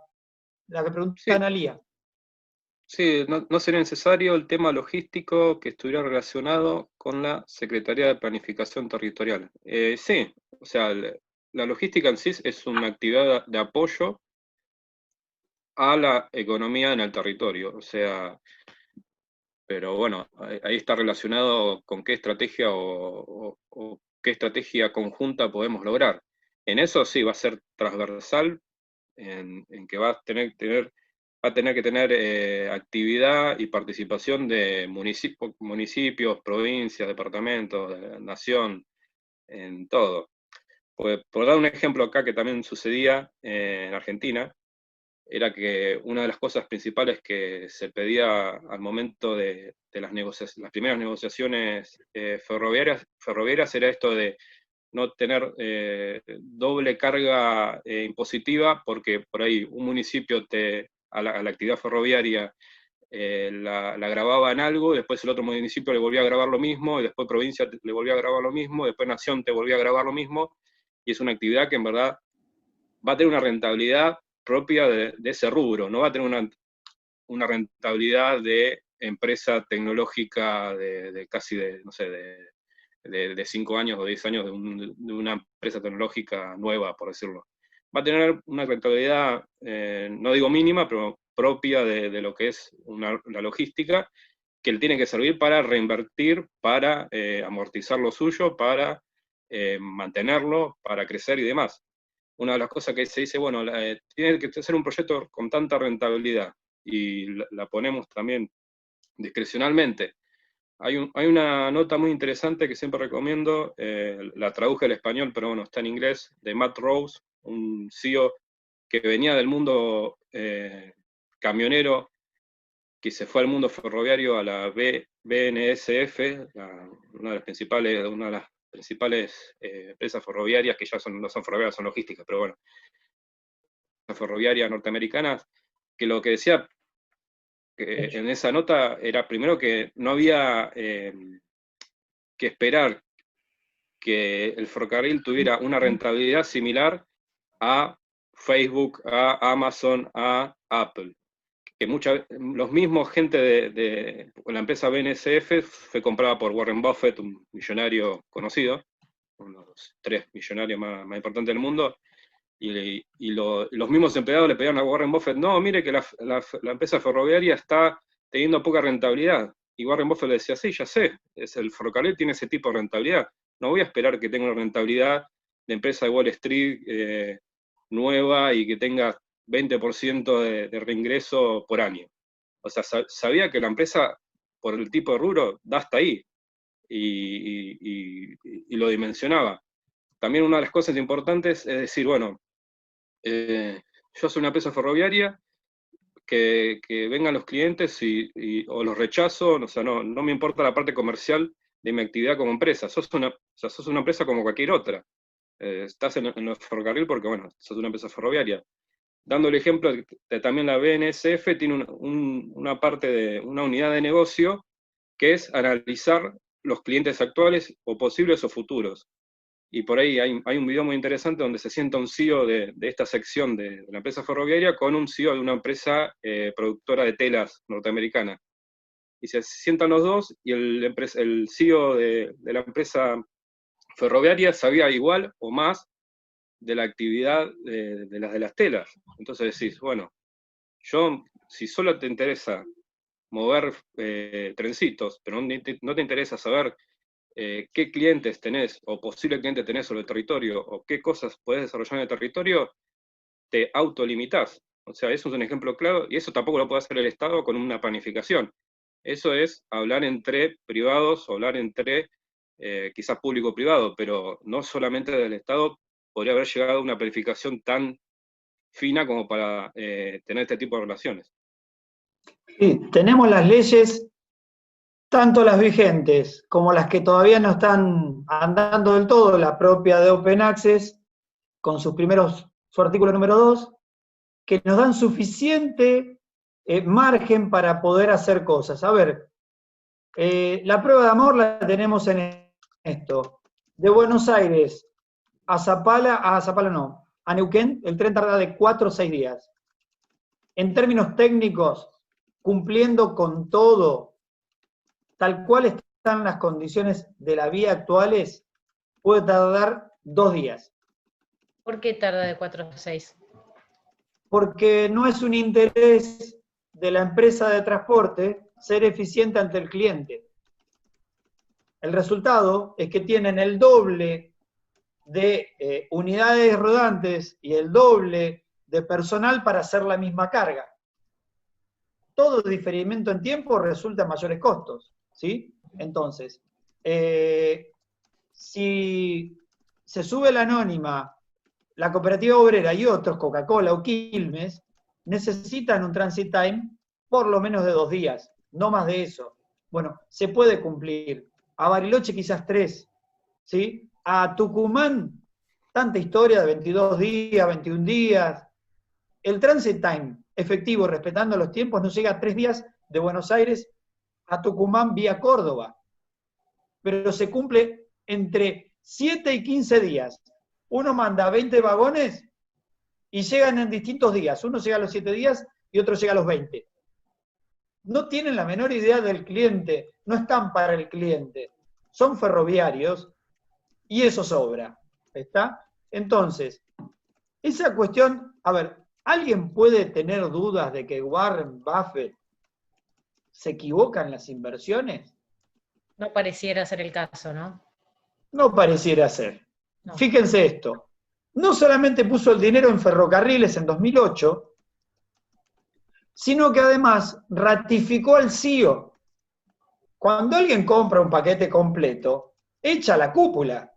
que preguntó Sí, Analía. sí, no sería necesario el tema logístico que estuviera relacionado con la Secretaría de Planificación Territorial. Sí, o sea, la logística en sí es una actividad de apoyo a la economía en el territorio, o sea, pero bueno, ahí está relacionado con qué estrategia o qué estrategia conjunta podemos lograr. En eso sí, va a ser transversal, en que va a tener que tener actividad y participación de municipios, provincias, departamentos, de la nación, en todo. Por dar un ejemplo acá que también sucedía en Argentina, era que una de las cosas principales que se pedía al momento de las primeras negociaciones ferroviarias era esto de no tener doble carga impositiva, porque por ahí un municipio a la actividad ferroviaria la grababa en algo, después el otro municipio le volvía a grabar lo mismo, y después provincia le volvía a grabar lo mismo, después nación te volvía a grabar lo mismo, y es una actividad que en verdad va a tener una rentabilidad propia de ese rubro, no va a tener una rentabilidad de empresa tecnológica de casi no sé, de 5 años o 10 años de una empresa tecnológica nueva, por decirlo. Va a tener una rentabilidad, no digo mínima, pero propia de lo que es la logística, que le tiene que servir para reinvertir, para amortizar lo suyo, para mantenerlo, para crecer y demás. Una de las cosas que se dice, bueno, tiene que ser un proyecto con tanta rentabilidad, y la ponemos también discrecionalmente. Hay una nota muy interesante que siempre recomiendo, la traduje al español, pero bueno, está en inglés, de Matt Rose, un CEO que venía del mundo camionero, que se fue al mundo ferroviario, a la BNSF, una de las principales empresas ferroviarias, que ya no son ferroviarias, son logísticas, pero bueno, ferroviarias norteamericanas, que lo que decía que en esa nota era primero que no había que esperar que el ferrocarril tuviera una rentabilidad similar a Facebook, a Amazon, a Apple. Que los mismos gente de la empresa BNSF fue comprada por Warren Buffett, un millonario conocido, uno de los 3 millonarios más importantes del mundo, y los mismos empleados le pedían a Warren Buffett, no, mire que la empresa ferroviaria está teniendo poca rentabilidad. Y Warren Buffett le decía, sí, ya sé, el ferrocarril tiene ese tipo de rentabilidad. No voy a esperar que tenga una rentabilidad de empresa de Wall Street nueva y que tenga 20% de reingreso por año. O sea, sabía que la empresa, por el tipo de rubro, da hasta ahí, y lo dimensionaba. También una de las cosas importantes es decir, bueno, yo soy una empresa ferroviaria, que vengan los clientes o los rechazo, o sea, no me importa la parte comercial de mi actividad como empresa, sos una empresa como cualquier otra. Estás en el ferrocarril porque, bueno, sos una empresa ferroviaria. Dando el ejemplo de también la BNSF tiene una unidad de negocio que es analizar los clientes actuales o posibles o futuros. Y por ahí hay un video muy interesante donde se sienta un CEO de esta sección de la empresa ferroviaria con un CEO de una empresa productora de telas norteamericana. Y se sientan los dos y el CEO de la empresa ferroviaria sabía igual o más de la actividad de las telas. Entonces decís, bueno, si solo te interesa mover trencitos, pero no te interesa saber qué clientes tenés o posible cliente tenés sobre el territorio o qué cosas podés desarrollar en el territorio, te autolimitás. O sea, eso es un ejemplo claro, y eso tampoco lo puede hacer el Estado con una planificación. Eso es hablar entre privados, hablar entre quizás público-privado, pero no solamente del Estado podría haber llegado a una planificación tan fina como para tener este tipo de relaciones. Sí, tenemos las leyes Tanto las vigentes como las que todavía no están andando del todo, la propia de Open Access, con su artículo número 2, que nos dan suficiente margen para poder hacer cosas. A ver, la prueba de amor la tenemos en esto. De Buenos Aires a Neuquén, el tren tarda de 4 o 6 días. En términos técnicos, cumpliendo con todo, tal cual están las condiciones de la vía actuales, puede tardar 2 días. ¿Por qué tarda de 4 a 6? Porque no es un interés de la empresa de transporte ser eficiente ante el cliente. El resultado es que tienen el doble de unidades rodantes y el doble de personal para hacer la misma carga. Todo diferimiento en tiempo resulta en mayores costos, ¿sí? Entonces, si se sube la anónima, la cooperativa obrera y otros, Coca-Cola o Quilmes, necesitan un transit time por lo menos de 2 días, no más de eso. Bueno, se puede cumplir. A Bariloche quizás 3, ¿sí? A Tucumán, tanta historia de 22 días, 21 días. El transit time efectivo, respetando los tiempos, no llega a 3 días de Buenos Aires a Tucumán vía Córdoba. Pero se cumple entre 7 y 15 días. Uno manda 20 vagones y llegan en distintos días. Uno llega a los 7 días y otro llega a los 20. No tienen la menor idea del cliente, no están para el cliente. Son ferroviarios y eso sobra. ¿Está? Entonces, esa cuestión, a ver, ¿alguien puede tener dudas de que Warren Buffett se equivoca en las inversiones? No pareciera ser el caso, ¿no? No pareciera ser. No. Fíjense esto. No solamente puso el dinero en ferrocarriles en 2008, sino que además ratificó al CEO. Cuando alguien compra un paquete completo, echa la cúpula.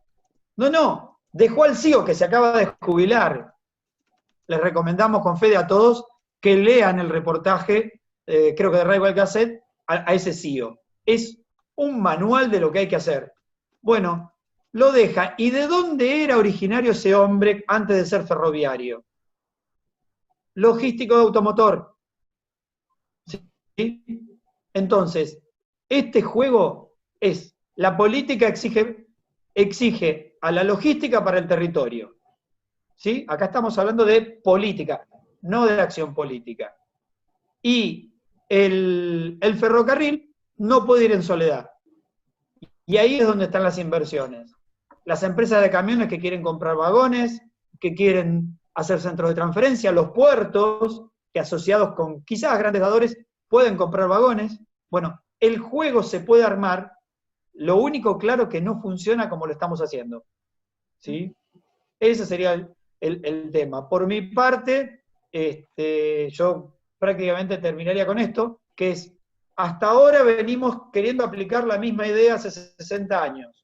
No, dejó al CEO que se acaba de jubilar. Les recomendamos con Fede a todos que lean el reportaje, creo que de Rival Gazette, a ese CEO. Es un manual de lo que hay que hacer. Bueno, lo deja. ¿Y de dónde era originario ese hombre antes de ser ferroviario? Logístico de automotor. ¿Sí? Entonces, este juego es, la política exige a la logística para el territorio. ¿Sí? Acá estamos hablando de política, no de acción política. Y el ferrocarril no puede ir en soledad. Y ahí es donde están las inversiones. Las empresas de camiones que quieren comprar vagones, que quieren hacer centros de transferencia, los puertos, que asociados con quizás grandes dadores, pueden comprar vagones. Bueno, el juego se puede armar, lo único claro que no funciona como lo estamos haciendo. ¿Sí? Ese sería el tema. Por mi parte, yo prácticamente terminaría con esto, que es, hasta ahora venimos queriendo aplicar la misma idea hace 60 años.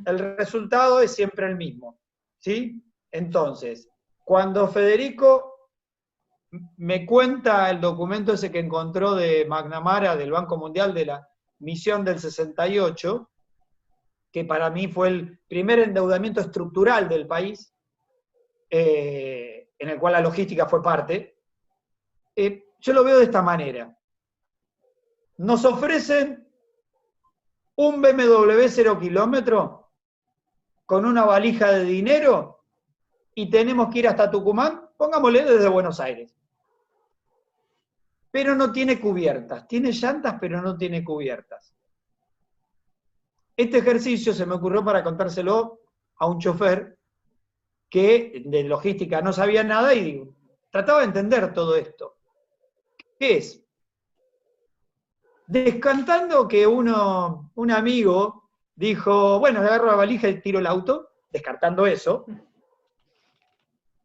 El resultado es siempre el mismo. ¿Sí? Entonces, cuando Federico me cuenta el documento ese que encontró de McNamara, del Banco Mundial, de la misión del 68, que para mí fue el primer endeudamiento estructural del país, en el cual la logística fue parte, yo lo veo de esta manera. Nos ofrecen un BMW 0 kilómetro con una valija de dinero y tenemos que ir hasta Tucumán, pongámosle desde Buenos Aires. Pero no tiene cubiertas, tiene llantas pero no tiene cubiertas. Este ejercicio se me ocurrió para contárselo a un chofer que de logística no sabía nada y trataba de entender todo esto. ¿Qué es? Descantando que un amigo dijo, bueno, agarro la valija y tiro el auto, descartando eso,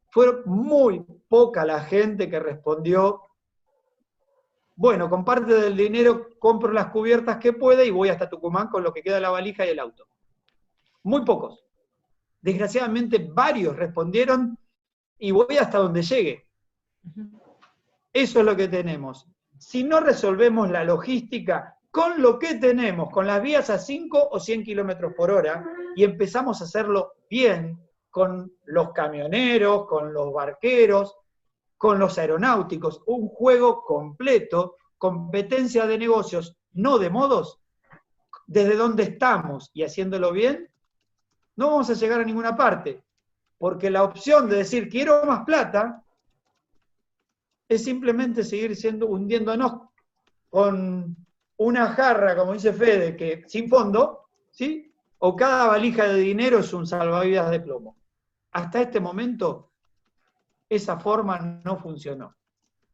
fue muy poca la gente que respondió, bueno, con parte del dinero compro las cubiertas que pueda y voy hasta Tucumán con lo que queda de la valija y el auto. Muy pocos. Desgraciadamente varios respondieron y voy hasta donde llegue. Eso es lo que tenemos. Si no resolvemos la logística, con lo que tenemos, con las vías a 5 o 100 kilómetros por hora, y empezamos a hacerlo bien con los camioneros, con los barqueros, con los aeronáuticos, un juego completo, competencia de negocios, no de modos, desde donde estamos y haciéndolo bien, no vamos a llegar a ninguna parte, porque la opción de decir quiero más plata es simplemente seguir hundiéndonos con una jarra, como dice Fede, que sin fondo, ¿sí? O cada valija de dinero es un salvavidas de plomo. Hasta este momento, esa forma no funcionó.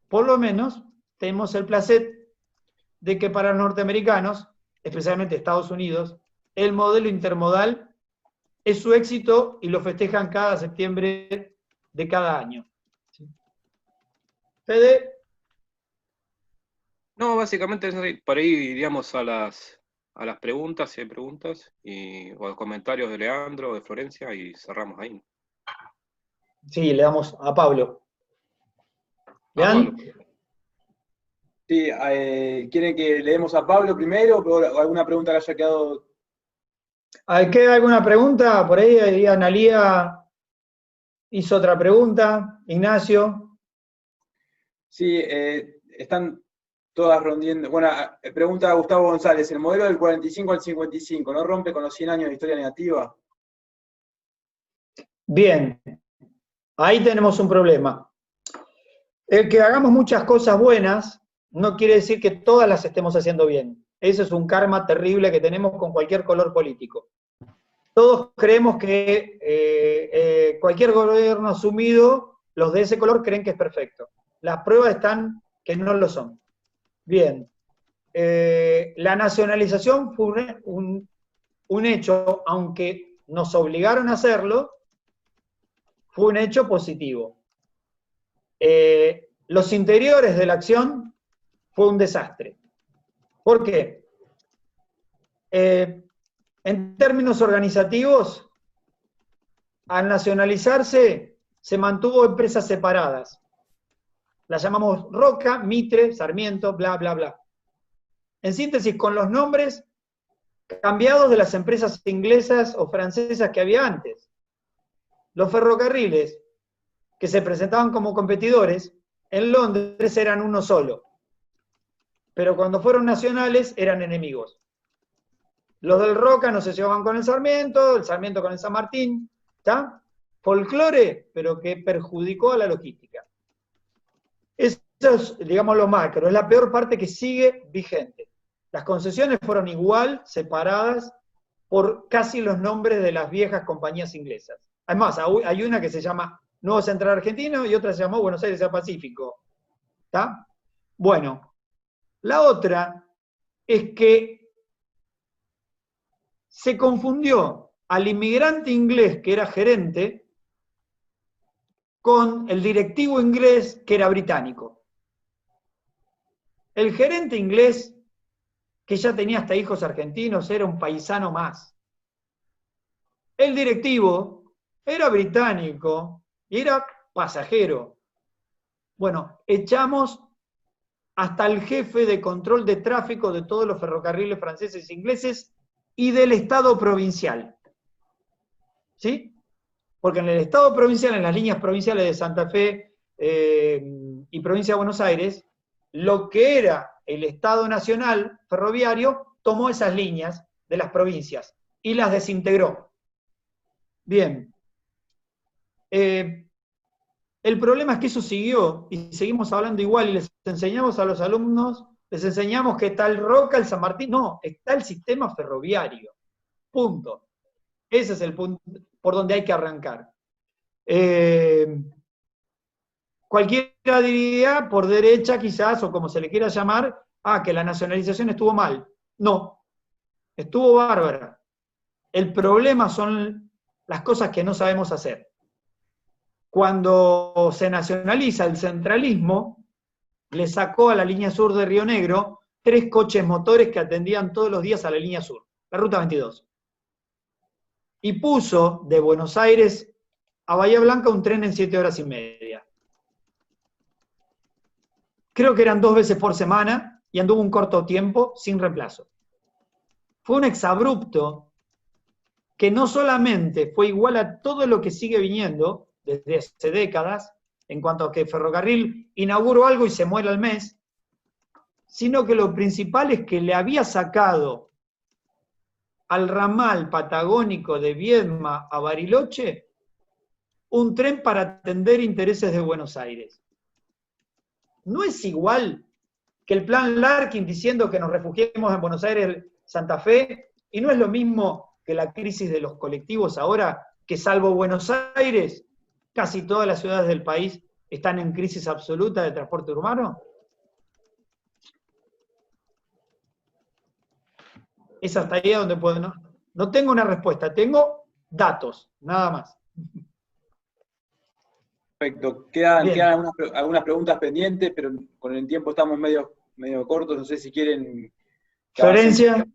Por lo menos, tenemos el placer de que para los norteamericanos, especialmente Estados Unidos, el modelo intermodal es su éxito y lo festejan cada septiembre de cada año. ¿Sí? Fede. No, básicamente por ahí iríamos a las preguntas, si hay preguntas, o a los comentarios de Leandro, de Florencia, y cerramos ahí. Sí, le damos a Pablo. ¿Leandro? Sí, ¿quieren que leemos a Pablo primero o alguna pregunta que haya quedado? ¿Queda alguna pregunta? Por ahí Analía hizo otra pregunta. Ignacio. Sí, están todas rondiendo. Bueno, pregunta Gustavo González, ¿el modelo del 45 al 55 no rompe con los 100 años de historia negativa? Bien, ahí tenemos un problema. El que hagamos muchas cosas buenas no quiere decir que todas las estemos haciendo bien. Ese es un karma terrible que tenemos con cualquier color político. Todos creemos que cualquier gobierno asumido, los de ese color creen que es perfecto. Las pruebas están que no lo son. Bien, la nacionalización fue un hecho, aunque nos obligaron a hacerlo, fue un hecho positivo. Los interiores de la acción fue un desastre. ¿Por qué? En términos organizativos, al nacionalizarse, se mantuvo empresas separadas. Las llamamos Roca, Mitre, Sarmiento, bla, bla, bla. En síntesis, con los nombres cambiados de las empresas inglesas o francesas que había antes. Los ferrocarriles, que se presentaban como competidores, en Londres eran uno solo. Pero cuando fueron nacionales, eran enemigos. Los del Roca no se llevaban con el Sarmiento con el San Martín, ¿está? Folclore, pero que perjudicó a la logística. Eso es, digamos, lo macro, es la peor parte que sigue vigente. Las concesiones fueron igual, separadas por casi los nombres de las viejas compañías inglesas. Además, hay una que se llama Nuevo Central Argentino y otra se llamó Buenos Aires al Pacífico. ¿Está? Bueno, la otra es que se confundió al inmigrante inglés que era gerente con el directivo inglés que era británico. El gerente inglés, que ya tenía hasta hijos argentinos, era un paisano más. El directivo era británico y era pasajero. Bueno, echamos hasta el jefe de control de tráfico de todos los ferrocarriles franceses e ingleses y del Estado provincial. ¿Sí? Porque en el Estado provincial, en las líneas provinciales de Santa Fe y Provincia de Buenos Aires, lo que era el Estado Nacional Ferroviario tomó esas líneas de las provincias y las desintegró. Bien. El problema es que eso siguió, y seguimos hablando igual, y les enseñamos a los alumnos, les enseñamos que está el Roca, el San Martín, no, está el sistema ferroviario. Punto. Ese es el punto por donde hay que arrancar. Cualquiera diría, por derecha quizás, o como se le quiera llamar, que la nacionalización estuvo mal. No, estuvo bárbara. El problema son las cosas que no sabemos hacer. Cuando se nacionaliza el centralismo, le sacó a la línea sur de Río Negro 3 coches motores que atendían todos los días a la línea sur, la ruta 22. Y puso de Buenos Aires a Bahía Blanca un tren en 7 horas y media. Creo que eran 2 veces por semana, y anduvo un corto tiempo sin reemplazo. Fue un exabrupto que no solamente fue igual a todo lo que sigue viniendo desde hace décadas, en cuanto a que Ferrocarril inauguró algo y se muere al mes, sino que lo principal es que le había sacado al ramal patagónico de Viedma a Bariloche un tren para atender intereses de Buenos Aires. No es igual que el plan Larkin diciendo que nos refugiemos en Buenos Aires, Santa Fe, y no es lo mismo que la crisis de los colectivos ahora, que salvo Buenos Aires, casi todas las ciudades del país están en crisis absoluta de transporte urbano. Es hasta ahí donde puedo. No tengo una respuesta, tengo datos, nada más. Perfecto. Quedan algunas preguntas pendientes, pero con el tiempo estamos medio cortos. No sé si quieren... Florencia.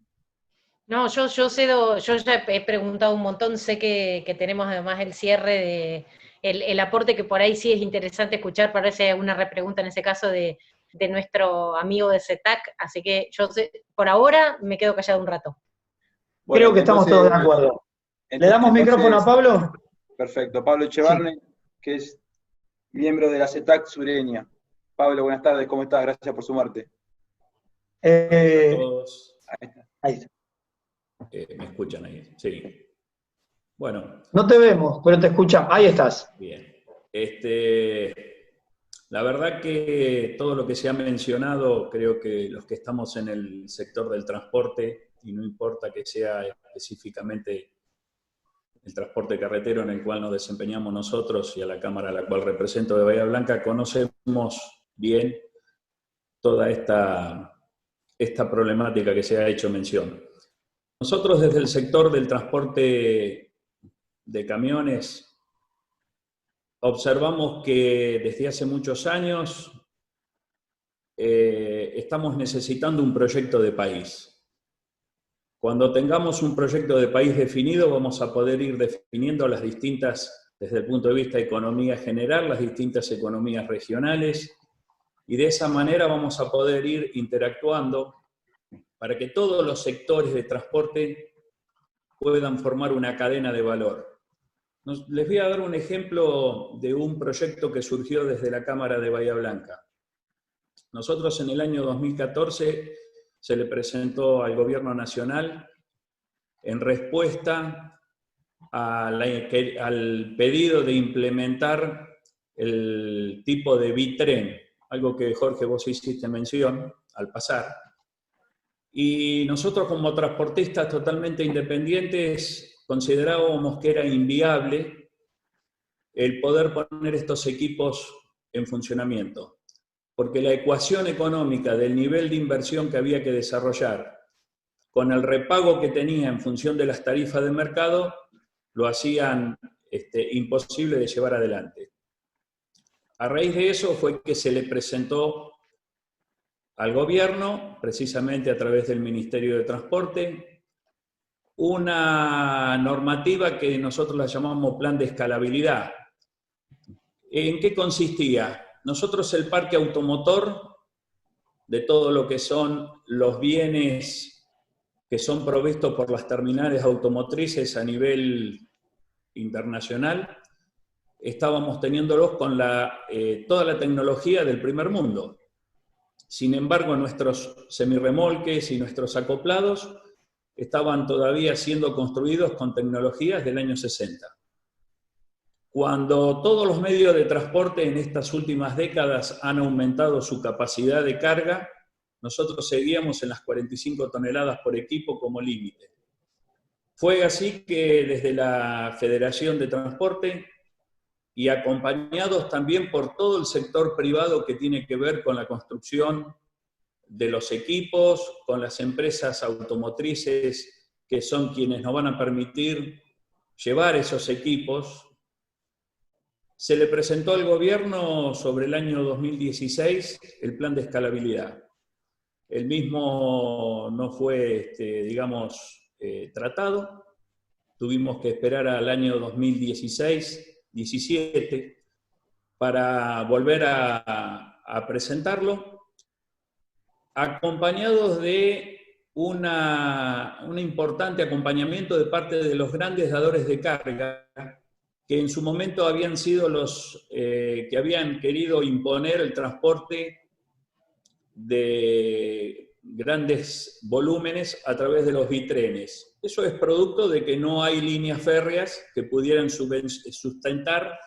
No, yo ya he preguntado un montón, sé que tenemos además el cierre el aporte que por ahí sí es interesante escuchar, parece una repregunta en ese caso de nuestro amigo de CETAC, así que yo por ahora me quedo callado un rato. Bueno, creo que estamos todos de acuerdo. ¿Le damos micrófono a Pablo? Perfecto, Pablo Echevarne, sí, que es miembro de la CETAC sureña. Pablo, buenas tardes, ¿cómo estás? Gracias por sumarte. Hola a todos. Ahí está. ¿Me escuchan ahí? Sí. Bueno. No te vemos, pero te escuchamos. Ahí estás. Bien. La verdad que todo lo que se ha mencionado, creo que los que estamos en el sector del transporte, y no importa que sea específicamente el transporte carretero en el cual nos desempeñamos nosotros y a la Cámara a la cual represento de Bahía Blanca, conocemos bien toda esta problemática que se ha hecho mención. Nosotros desde el sector del transporte de camiones observamos que desde hace muchos años estamos necesitando un proyecto de país. Cuando tengamos un proyecto de país definido, vamos a poder ir definiendo las distintas, desde el punto de vista de economía general, las distintas economías regionales, y de esa manera vamos a poder ir interactuando para que todos los sectores de transporte puedan formar una cadena de valor. Les voy a dar un ejemplo de un proyecto que surgió desde la Cámara de Bahía Blanca. Nosotros en el año 2014 se le presentó al Gobierno Nacional en respuesta al pedido de implementar el tipo de bitren, algo que Jorge vos hiciste mención al pasar. Y nosotros como transportistas totalmente independientes considerábamos que era inviable el poder poner estos equipos en funcionamiento, porque la ecuación económica del nivel de inversión que había que desarrollar con el repago que tenía en función de las tarifas de mercado lo hacían imposible de llevar adelante. A raíz de eso fue que se le presentó al gobierno, precisamente a través del Ministerio de Transporte, una normativa que nosotros la llamamos Plan de Escalabilidad. ¿En qué consistía? Nosotros el parque automotor, de todo lo que son los bienes que son provistos por las terminales automotrices a nivel internacional, estábamos teniéndolos con toda la tecnología del primer mundo. Sin embargo, nuestros semirremolques y nuestros acoplados estaban todavía siendo construidos con tecnologías del año 60. Cuando todos los medios de transporte en estas últimas décadas han aumentado su capacidad de carga, nosotros seguíamos en las 45 toneladas por equipo como límite. Fue así que desde la Federación de Transporte, y acompañados también por todo el sector privado que tiene que ver con la construcción de los equipos, con las empresas automotrices que son quienes nos van a permitir llevar esos equipos, se le presentó al gobierno sobre el año 2016 el plan de escalabilidad. El mismo no fue, tratado. Tuvimos que esperar al año 2016-17 para volver a presentarlo. acompañados de un importante acompañamiento de parte de los grandes dadores de carga, que en su momento habían sido los que habían querido imponer el transporte de grandes volúmenes a través de los bitrenes. Eso es producto de que no hay líneas férreas que pudieran sustentar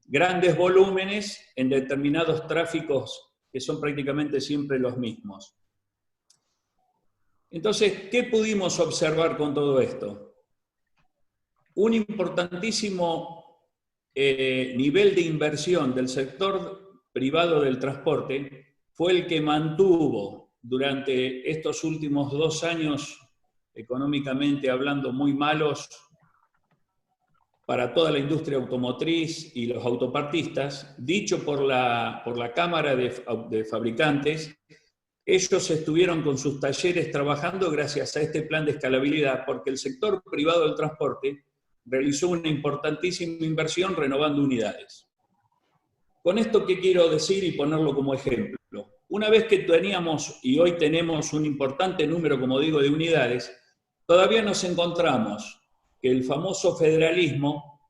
grandes volúmenes en determinados tráficos que son prácticamente siempre los mismos. Entonces, ¿qué pudimos observar con todo esto? Un importantísimo nivel de inversión del sector privado del transporte fue el que mantuvo durante estos últimos 2 años, económicamente hablando, muy malos para toda la industria automotriz y los autopartistas, dicho por la Cámara de Fabricantes. Ellos estuvieron con sus talleres trabajando gracias a este plan de escalabilidad, porque el sector privado del transporte realizó una importantísima inversión renovando unidades. Con esto, ¿qué quiero decir y ponerlo como ejemplo? Una vez que teníamos, y hoy tenemos un importante número, como digo, de unidades, todavía nos encontramos que el famoso federalismo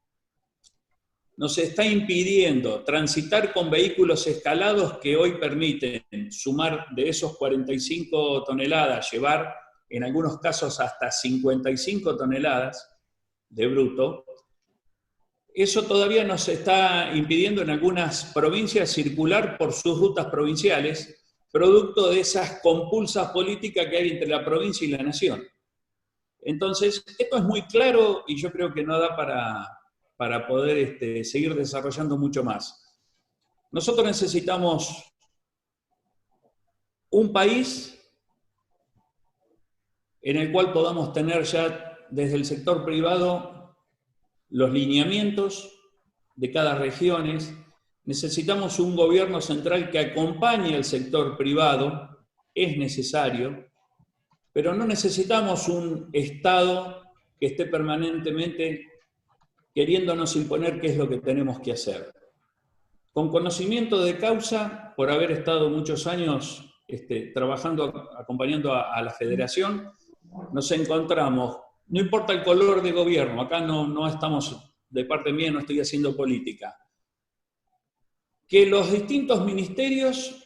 nos está impidiendo transitar con vehículos escalados que hoy permiten sumar de esos 45 toneladas, llevar en algunos casos hasta 55 toneladas de bruto. Eso todavía nos está impidiendo en algunas provincias circular por sus rutas provinciales, producto de esas compulsas políticas que hay entre la provincia y la nación. Entonces, esto es muy claro y yo creo que no da para poder seguir desarrollando mucho más. Nosotros necesitamos un país en el cual podamos tener ya desde el sector privado los lineamientos de cada región. Necesitamos un gobierno central que acompañe al sector privado, es necesario, pero no necesitamos un Estado que esté permanentemente queriéndonos imponer qué es lo que tenemos que hacer. Con conocimiento de causa, por haber estado muchos años trabajando, acompañando a la federación, nos encontramos, no importa el color de gobierno, acá no estamos, de parte mía no estoy haciendo política, que los distintos ministerios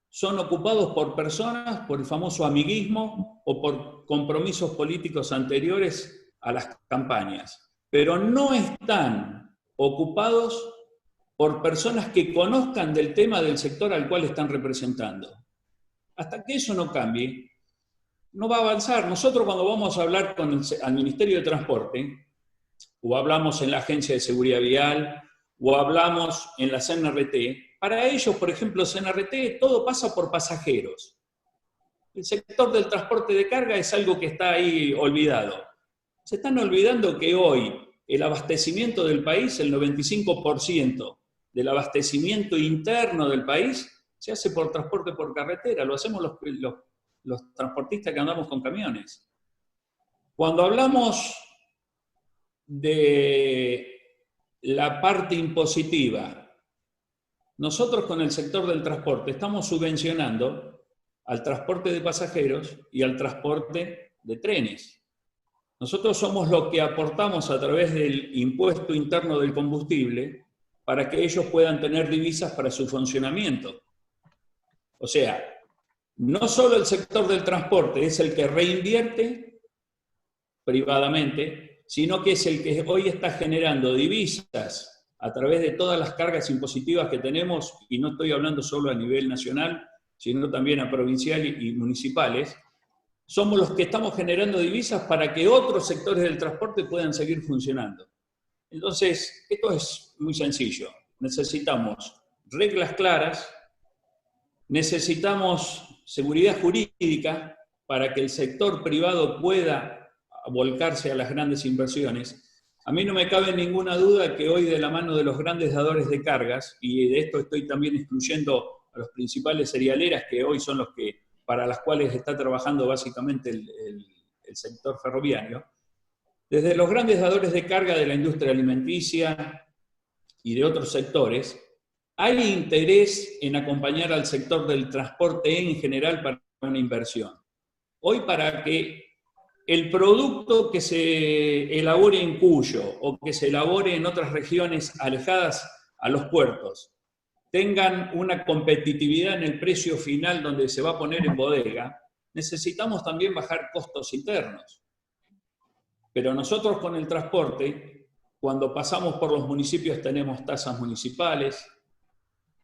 son ocupados por personas, por el famoso amiguismo o por compromisos políticos anteriores a las campañas, pero no están ocupados por personas que conozcan del tema del sector al cual están representando. Hasta que eso no cambie, no va a avanzar. Nosotros cuando vamos a hablar al Ministerio de Transporte, o hablamos en la Agencia de Seguridad Vial, o hablamos en la CNRT, para ellos, por ejemplo, CNRT, todo pasa por pasajeros. El sector del transporte de carga es algo que está ahí olvidado. Se están olvidando que hoy el abastecimiento del país, el 95% del abastecimiento interno del país, se hace por transporte por carretera, lo hacemos los transportistas que andamos con camiones. Cuando hablamos de la parte impositiva, nosotros con el sector del transporte estamos subvencionando al transporte de pasajeros y al transporte de trenes. Nosotros somos los que aportamos a través del impuesto interno del combustible para que ellos puedan tener divisas para su funcionamiento. O sea, no solo el sector del transporte es el que reinvierte privadamente, sino que es el que hoy está generando divisas a través de todas las cargas impositivas que tenemos, y no estoy hablando solo a nivel nacional, sino también a provincial y municipales. Somos los que estamos generando divisas para que otros sectores del transporte puedan seguir funcionando. Entonces, esto es muy sencillo. Necesitamos reglas claras, necesitamos seguridad jurídica para que el sector privado pueda volcarse a las grandes inversiones. A mí no me cabe ninguna duda que hoy, de la mano de los grandes dadores de cargas, y de esto estoy también excluyendo a los principales cerealeras, que hoy son los que, para las cuales está trabajando básicamente el sector ferroviario, desde los grandes dadores de carga de la industria alimenticia y de otros sectores, hay interés en acompañar al sector del transporte en general para una inversión. Hoy, para que el producto que se elabore en Cuyo o que se elabore en otras regiones alejadas a los puertos tengan una competitividad en el precio final donde se va a poner en bodega, necesitamos también bajar costos internos. Pero nosotros con el transporte, cuando pasamos por los municipios tenemos tasas municipales,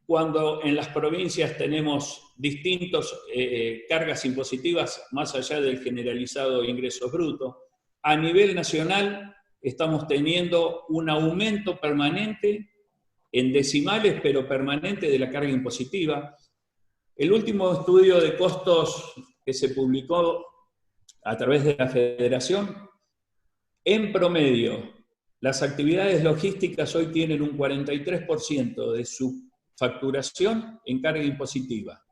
cuando en las provincias tenemos distintas cargas impositivas más allá del generalizado ingreso bruto, a nivel nacional estamos teniendo un aumento permanente en decimales, pero permanente, de la carga impositiva. El último estudio de costos que se publicó a través de la Federación, en promedio, las actividades logísticas hoy tienen un 43% de su facturación en carga impositiva.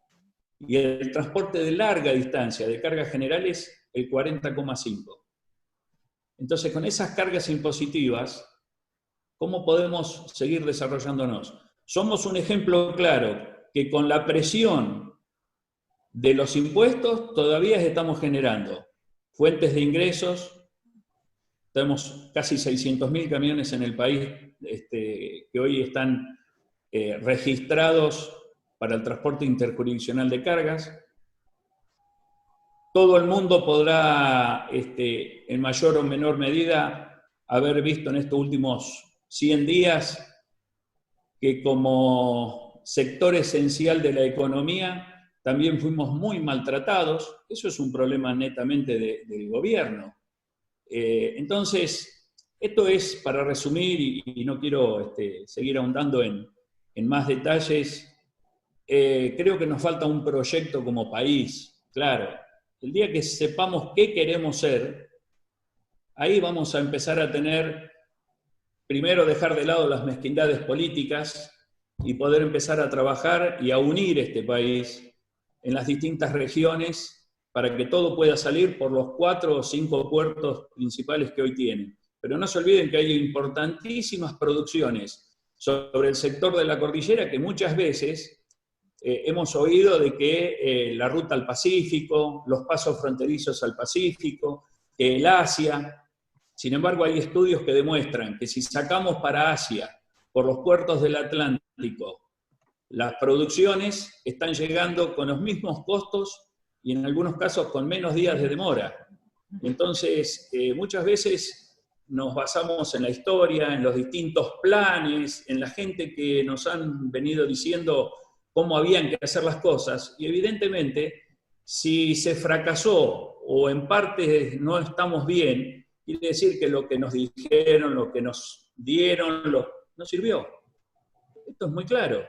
Y el transporte de larga distancia, de cargas generales, el 40,5%. Entonces, con esas cargas impositivas, ¿cómo podemos seguir desarrollándonos? Somos un ejemplo claro que con la presión de los impuestos todavía estamos generando fuentes de ingresos. Tenemos casi 600.000 camiones en el país que hoy están registrados para el transporte interjurisdiccional de cargas. Todo el mundo podrá, en mayor o menor medida, haber visto en estos últimos 100 días que como sector esencial de la economía también fuimos muy maltratados. Eso es un problema netamente del gobierno. Entonces, esto es para resumir, y no quiero seguir ahondando en más detalles. Creo que nos falta un proyecto como país, claro. El día que sepamos qué queremos ser, ahí vamos a empezar a tener, primero, dejar de lado las mezquindades políticas y poder empezar a trabajar y a unir este país en las distintas regiones para que todo pueda salir por los 4 o 5 puertos principales que hoy tienen. Pero no se olviden que hay importantísimas producciones sobre el sector de la cordillera que muchas veces hemos oído de que la ruta al Pacífico, los pasos fronterizos al Pacífico, el Asia. Sin embargo, hay estudios que demuestran que si sacamos para Asia, por los puertos del Atlántico, las producciones están llegando con los mismos costos y en algunos casos con menos días de demora. Entonces, muchas veces nos basamos en la historia, en los distintos planes, en la gente que nos han venido diciendo cómo habían que hacer las cosas, y evidentemente, si se fracasó o en parte no estamos bien, quiere decir que lo que nos dijeron, lo que nos dieron, no sirvió. Esto es muy claro.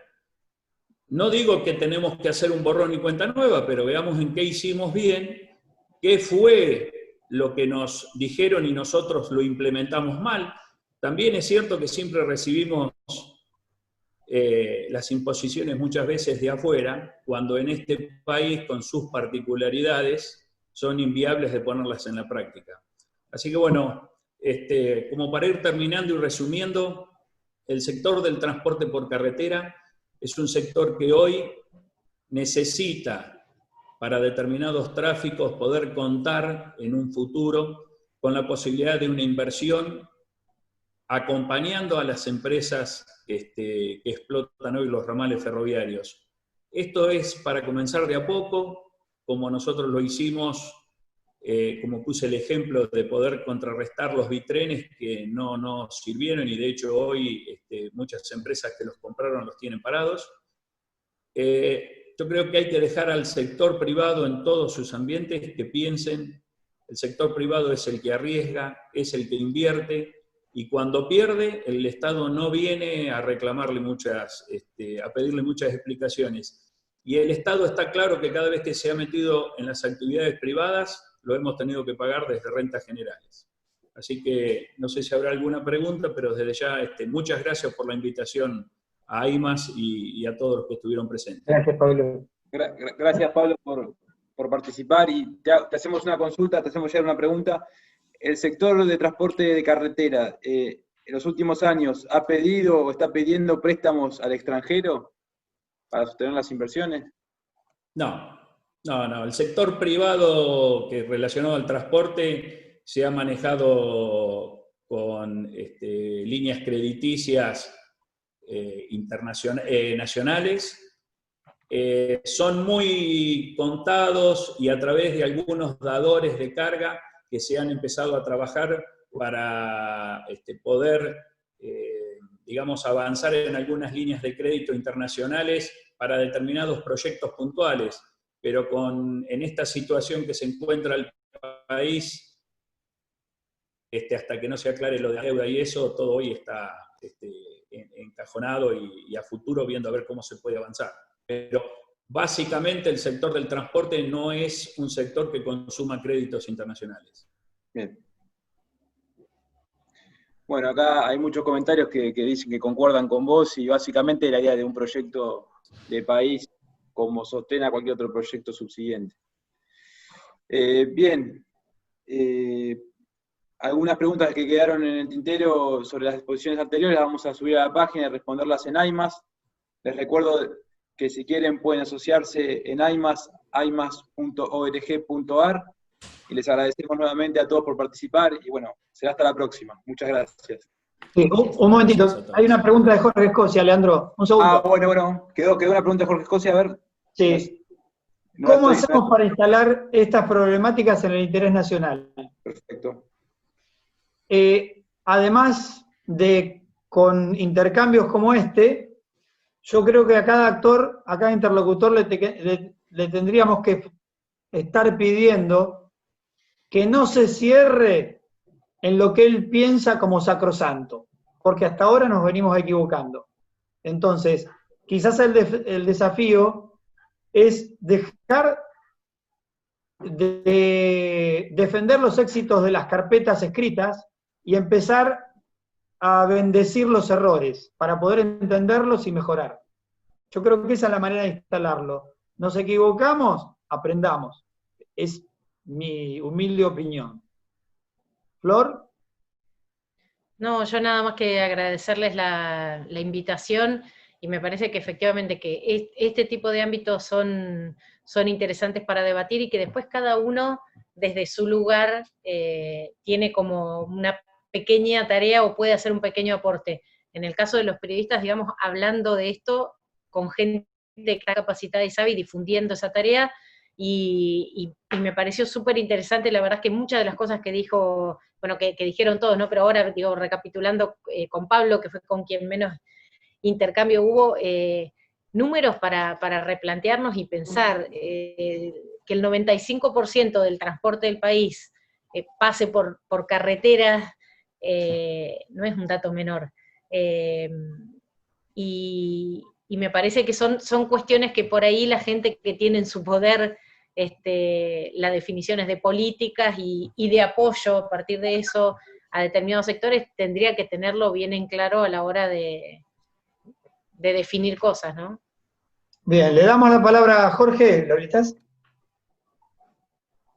No digo que tenemos que hacer un borrón y cuenta nueva, pero veamos en qué hicimos bien, qué fue lo que nos dijeron y nosotros lo implementamos mal. También es cierto que siempre recibimos las imposiciones muchas veces de afuera, cuando en este país, con sus particularidades, son inviables de ponerlas en la práctica. Así que bueno, como para ir terminando y resumiendo, el sector del transporte por carretera es un sector que hoy necesita, para determinados tráficos, poder contar en un futuro con la posibilidad de una inversión acompañando a las empresas que explotan hoy los ramales ferroviarios. Esto es para comenzar de a poco, como nosotros lo hicimos, como puse el ejemplo de poder contrarrestar los bitrenes que no sirvieron, y de hecho hoy muchas empresas que los compraron los tienen parados. Yo creo que hay que dejar al sector privado en todos sus ambientes que piensen. El sector privado es el que arriesga, es el que invierte, y cuando pierde, el Estado no viene a reclamarle a pedirle muchas explicaciones. Y el Estado está claro que cada vez que se ha metido en las actividades privadas, lo hemos tenido que pagar desde rentas generales. Así que no sé si habrá alguna pregunta, pero desde ya muchas gracias por la invitación a IMAS y a todos los que estuvieron presentes. Gracias, Pablo. Gracias, Pablo, por participar, y te hacemos una consulta, te hacemos llegar una pregunta. El sector de transporte de carretera, en los últimos años ha pedido o está pidiendo préstamos al extranjero para sostener las inversiones? No, el sector privado que relacionado al transporte se ha manejado con líneas crediticias nacionales. Son muy contados y a través de algunos dadores de carga que se han empezado a trabajar para poder, digamos, avanzar en algunas líneas de crédito internacionales para determinados proyectos puntuales, pero en esta situación que se encuentra el país, hasta que no se aclare lo de la deuda y eso, todo hoy está encajonado y a futuro viendo a ver cómo se puede avanzar. Pero básicamente el sector del transporte no es un sector que consuma créditos internacionales. Bien. Bueno, acá hay muchos comentarios que dicen que concuerdan con vos y básicamente la idea de un proyecto de país como sostén a cualquier otro proyecto subsiguiente. Bien. Algunas preguntas que quedaron en el tintero sobre las exposiciones anteriores las vamos a subir a la página y responderlas en AIMAS. Les recuerdo que si quieren pueden asociarse en AIMAS, aimas.org.ar, y les agradecemos nuevamente a todos por participar, y bueno, será hasta la próxima. Muchas gracias. Sí, un momentito, hay una pregunta de Jorge Escocia, Leandro, un segundo. Bueno, quedó una pregunta de Jorge Escocia, a ver. Sí. ¿Cómo hacemos para instalar estas problemáticas en el interés nacional? Perfecto. Además de con intercambios como este, yo creo que a cada actor, a cada interlocutor le tendríamos que estar pidiendo que no se cierre en lo que él piensa como sacrosanto, porque hasta ahora nos venimos equivocando. Entonces, quizás el desafío es dejar de defender los éxitos de las carpetas escritas y empezar a bendecir los errores para poder entenderlos y mejorar. Yo creo que esa es la manera de instalarlo. Nos equivocamos, aprendamos. Es mi humilde opinión. ¿Flor? No, yo nada más que agradecerles la invitación, y me parece que efectivamente que este tipo de ámbitos son interesantes para debatir, y que después cada uno desde su lugar tiene como una pequeña tarea o puede hacer un pequeño aporte. En el caso de los periodistas, digamos, hablando de esto con gente que está capacitada y sabe, y difundiendo esa tarea, y me pareció súper interesante, la verdad es que muchas de las cosas que dijo, bueno, que dijeron todos, ¿no? Pero ahora, digo, recapitulando con Pablo, que fue con quien menos intercambio hubo, números para replantearnos y pensar que el 95% del transporte del país pase por carreteras, no es un dato menor. Y me parece que son cuestiones que por ahí la gente que tiene en su poder las definiciones de políticas y de apoyo a partir de eso a determinados sectores tendría que tenerlo bien en claro a la hora de definir cosas, ¿no? Bien, le damos la palabra a Jorge, ¿lo listas?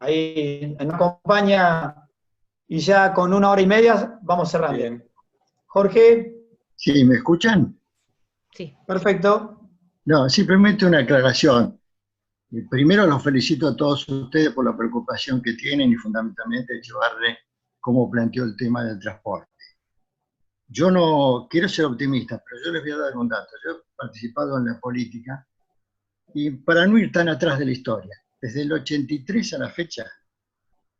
Ahí nos acompaña, y ya con 1 hora y media vamos cerrando. Bien. Jorge. Sí, ¿me escuchan? Sí. Perfecto. No, simplemente una aclaración. Primero los felicito a todos ustedes por la preocupación que tienen y fundamentalmente llevarle cómo planteó el tema del transporte. Yo no quiero ser optimista, pero yo les voy a dar un dato. Yo he participado en la política y para no ir tan atrás de la historia, desde el 83 a la fecha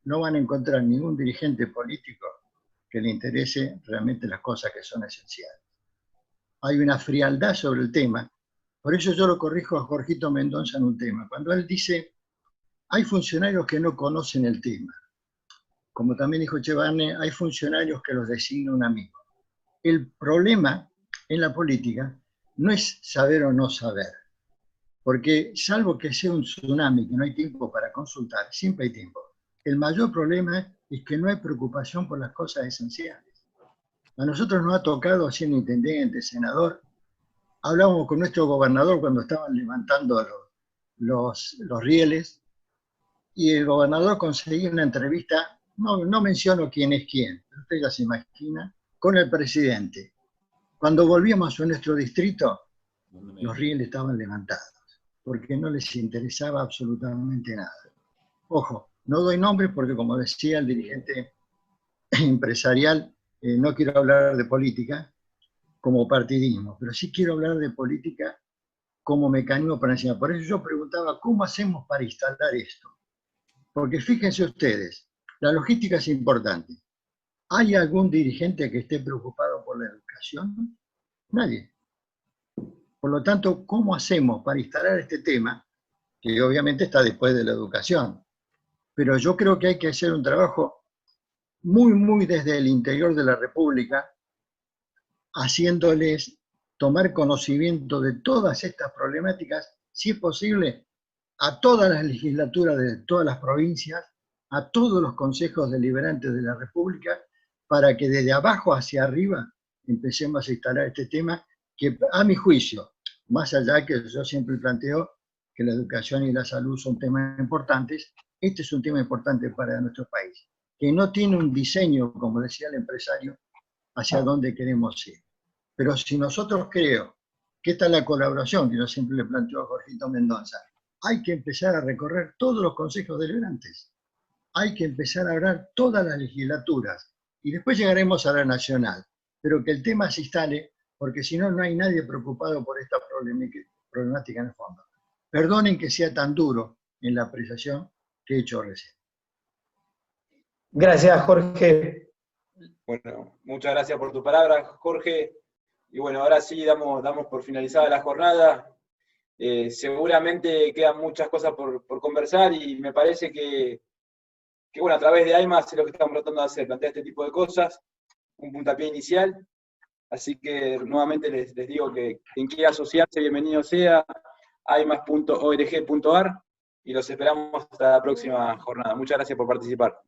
no van a encontrar ningún dirigente político que le interese realmente las cosas que son esenciales. Hay una frialdad sobre el tema. Por eso yo lo corrijo a Jorgito Mendoza en un tema. Cuando él dice, hay funcionarios que no conocen el tema. Como también dijo Chevarne, hay funcionarios que los designa un amigo. El problema en la política no es saber o no saber. Porque salvo que sea un tsunami, que no hay tiempo para consultar, siempre hay tiempo. El mayor problema es que no hay preocupación por las cosas esenciales. A nosotros nos ha tocado, siendo intendente, senador, hablábamos con nuestro gobernador cuando estaban levantando los rieles, y el gobernador conseguía una entrevista, no menciono quién es quién, pero usted ya se imagina, con el presidente. Cuando volvíamos a nuestro distrito, los rieles estaban levantados, porque no les interesaba absolutamente nada. Ojo, no doy nombres porque, como decía el dirigente empresarial, no quiero hablar de política como partidismo, pero sí quiero hablar de política como mecanismo para enseñar. Por eso yo preguntaba, ¿cómo hacemos para instalar esto? Porque fíjense ustedes, la logística es importante. ¿Hay algún dirigente que esté preocupado por la educación? Nadie. Por lo tanto, ¿cómo hacemos para instalar este tema? Que obviamente está después de la educación. Pero yo creo que hay que hacer un trabajo muy desde el interior de la República, haciéndoles tomar conocimiento de todas estas problemáticas, si es posible, a todas las legislaturas de todas las provincias, a todos los consejos deliberantes de la República, para que desde abajo hacia arriba empecemos a instalar este tema, que a mi juicio, más allá que yo siempre planteo que la educación y la salud son temas importantes, este es un tema importante para nuestro país, que no tiene un diseño, como decía el empresario, hacia dónde queremos ir. Pero si nosotros creo que esta es la colaboración que yo siempre le planteo a Jorgito Mendoza, hay que empezar a recorrer todos los consejos deliberantes, hay que empezar a hablar todas las legislaturas, y después llegaremos a la nacional, pero que el tema se instale, porque si no, no hay nadie preocupado por esta problemática en el fondo. Perdonen que sea tan duro en la apreciación que he hecho recién. Gracias, Jorge. Bueno, muchas gracias por tu palabra, Jorge. Y bueno, ahora sí damos por finalizada la jornada. Seguramente quedan muchas cosas por conversar y me parece que bueno, a través de AIMAS es lo que estamos tratando de hacer, plantear este tipo de cosas, un puntapié inicial. Así que nuevamente les digo que quien quiera asociarse, bienvenido sea, aimas.org.ar, y los esperamos hasta la próxima jornada. Muchas gracias por participar.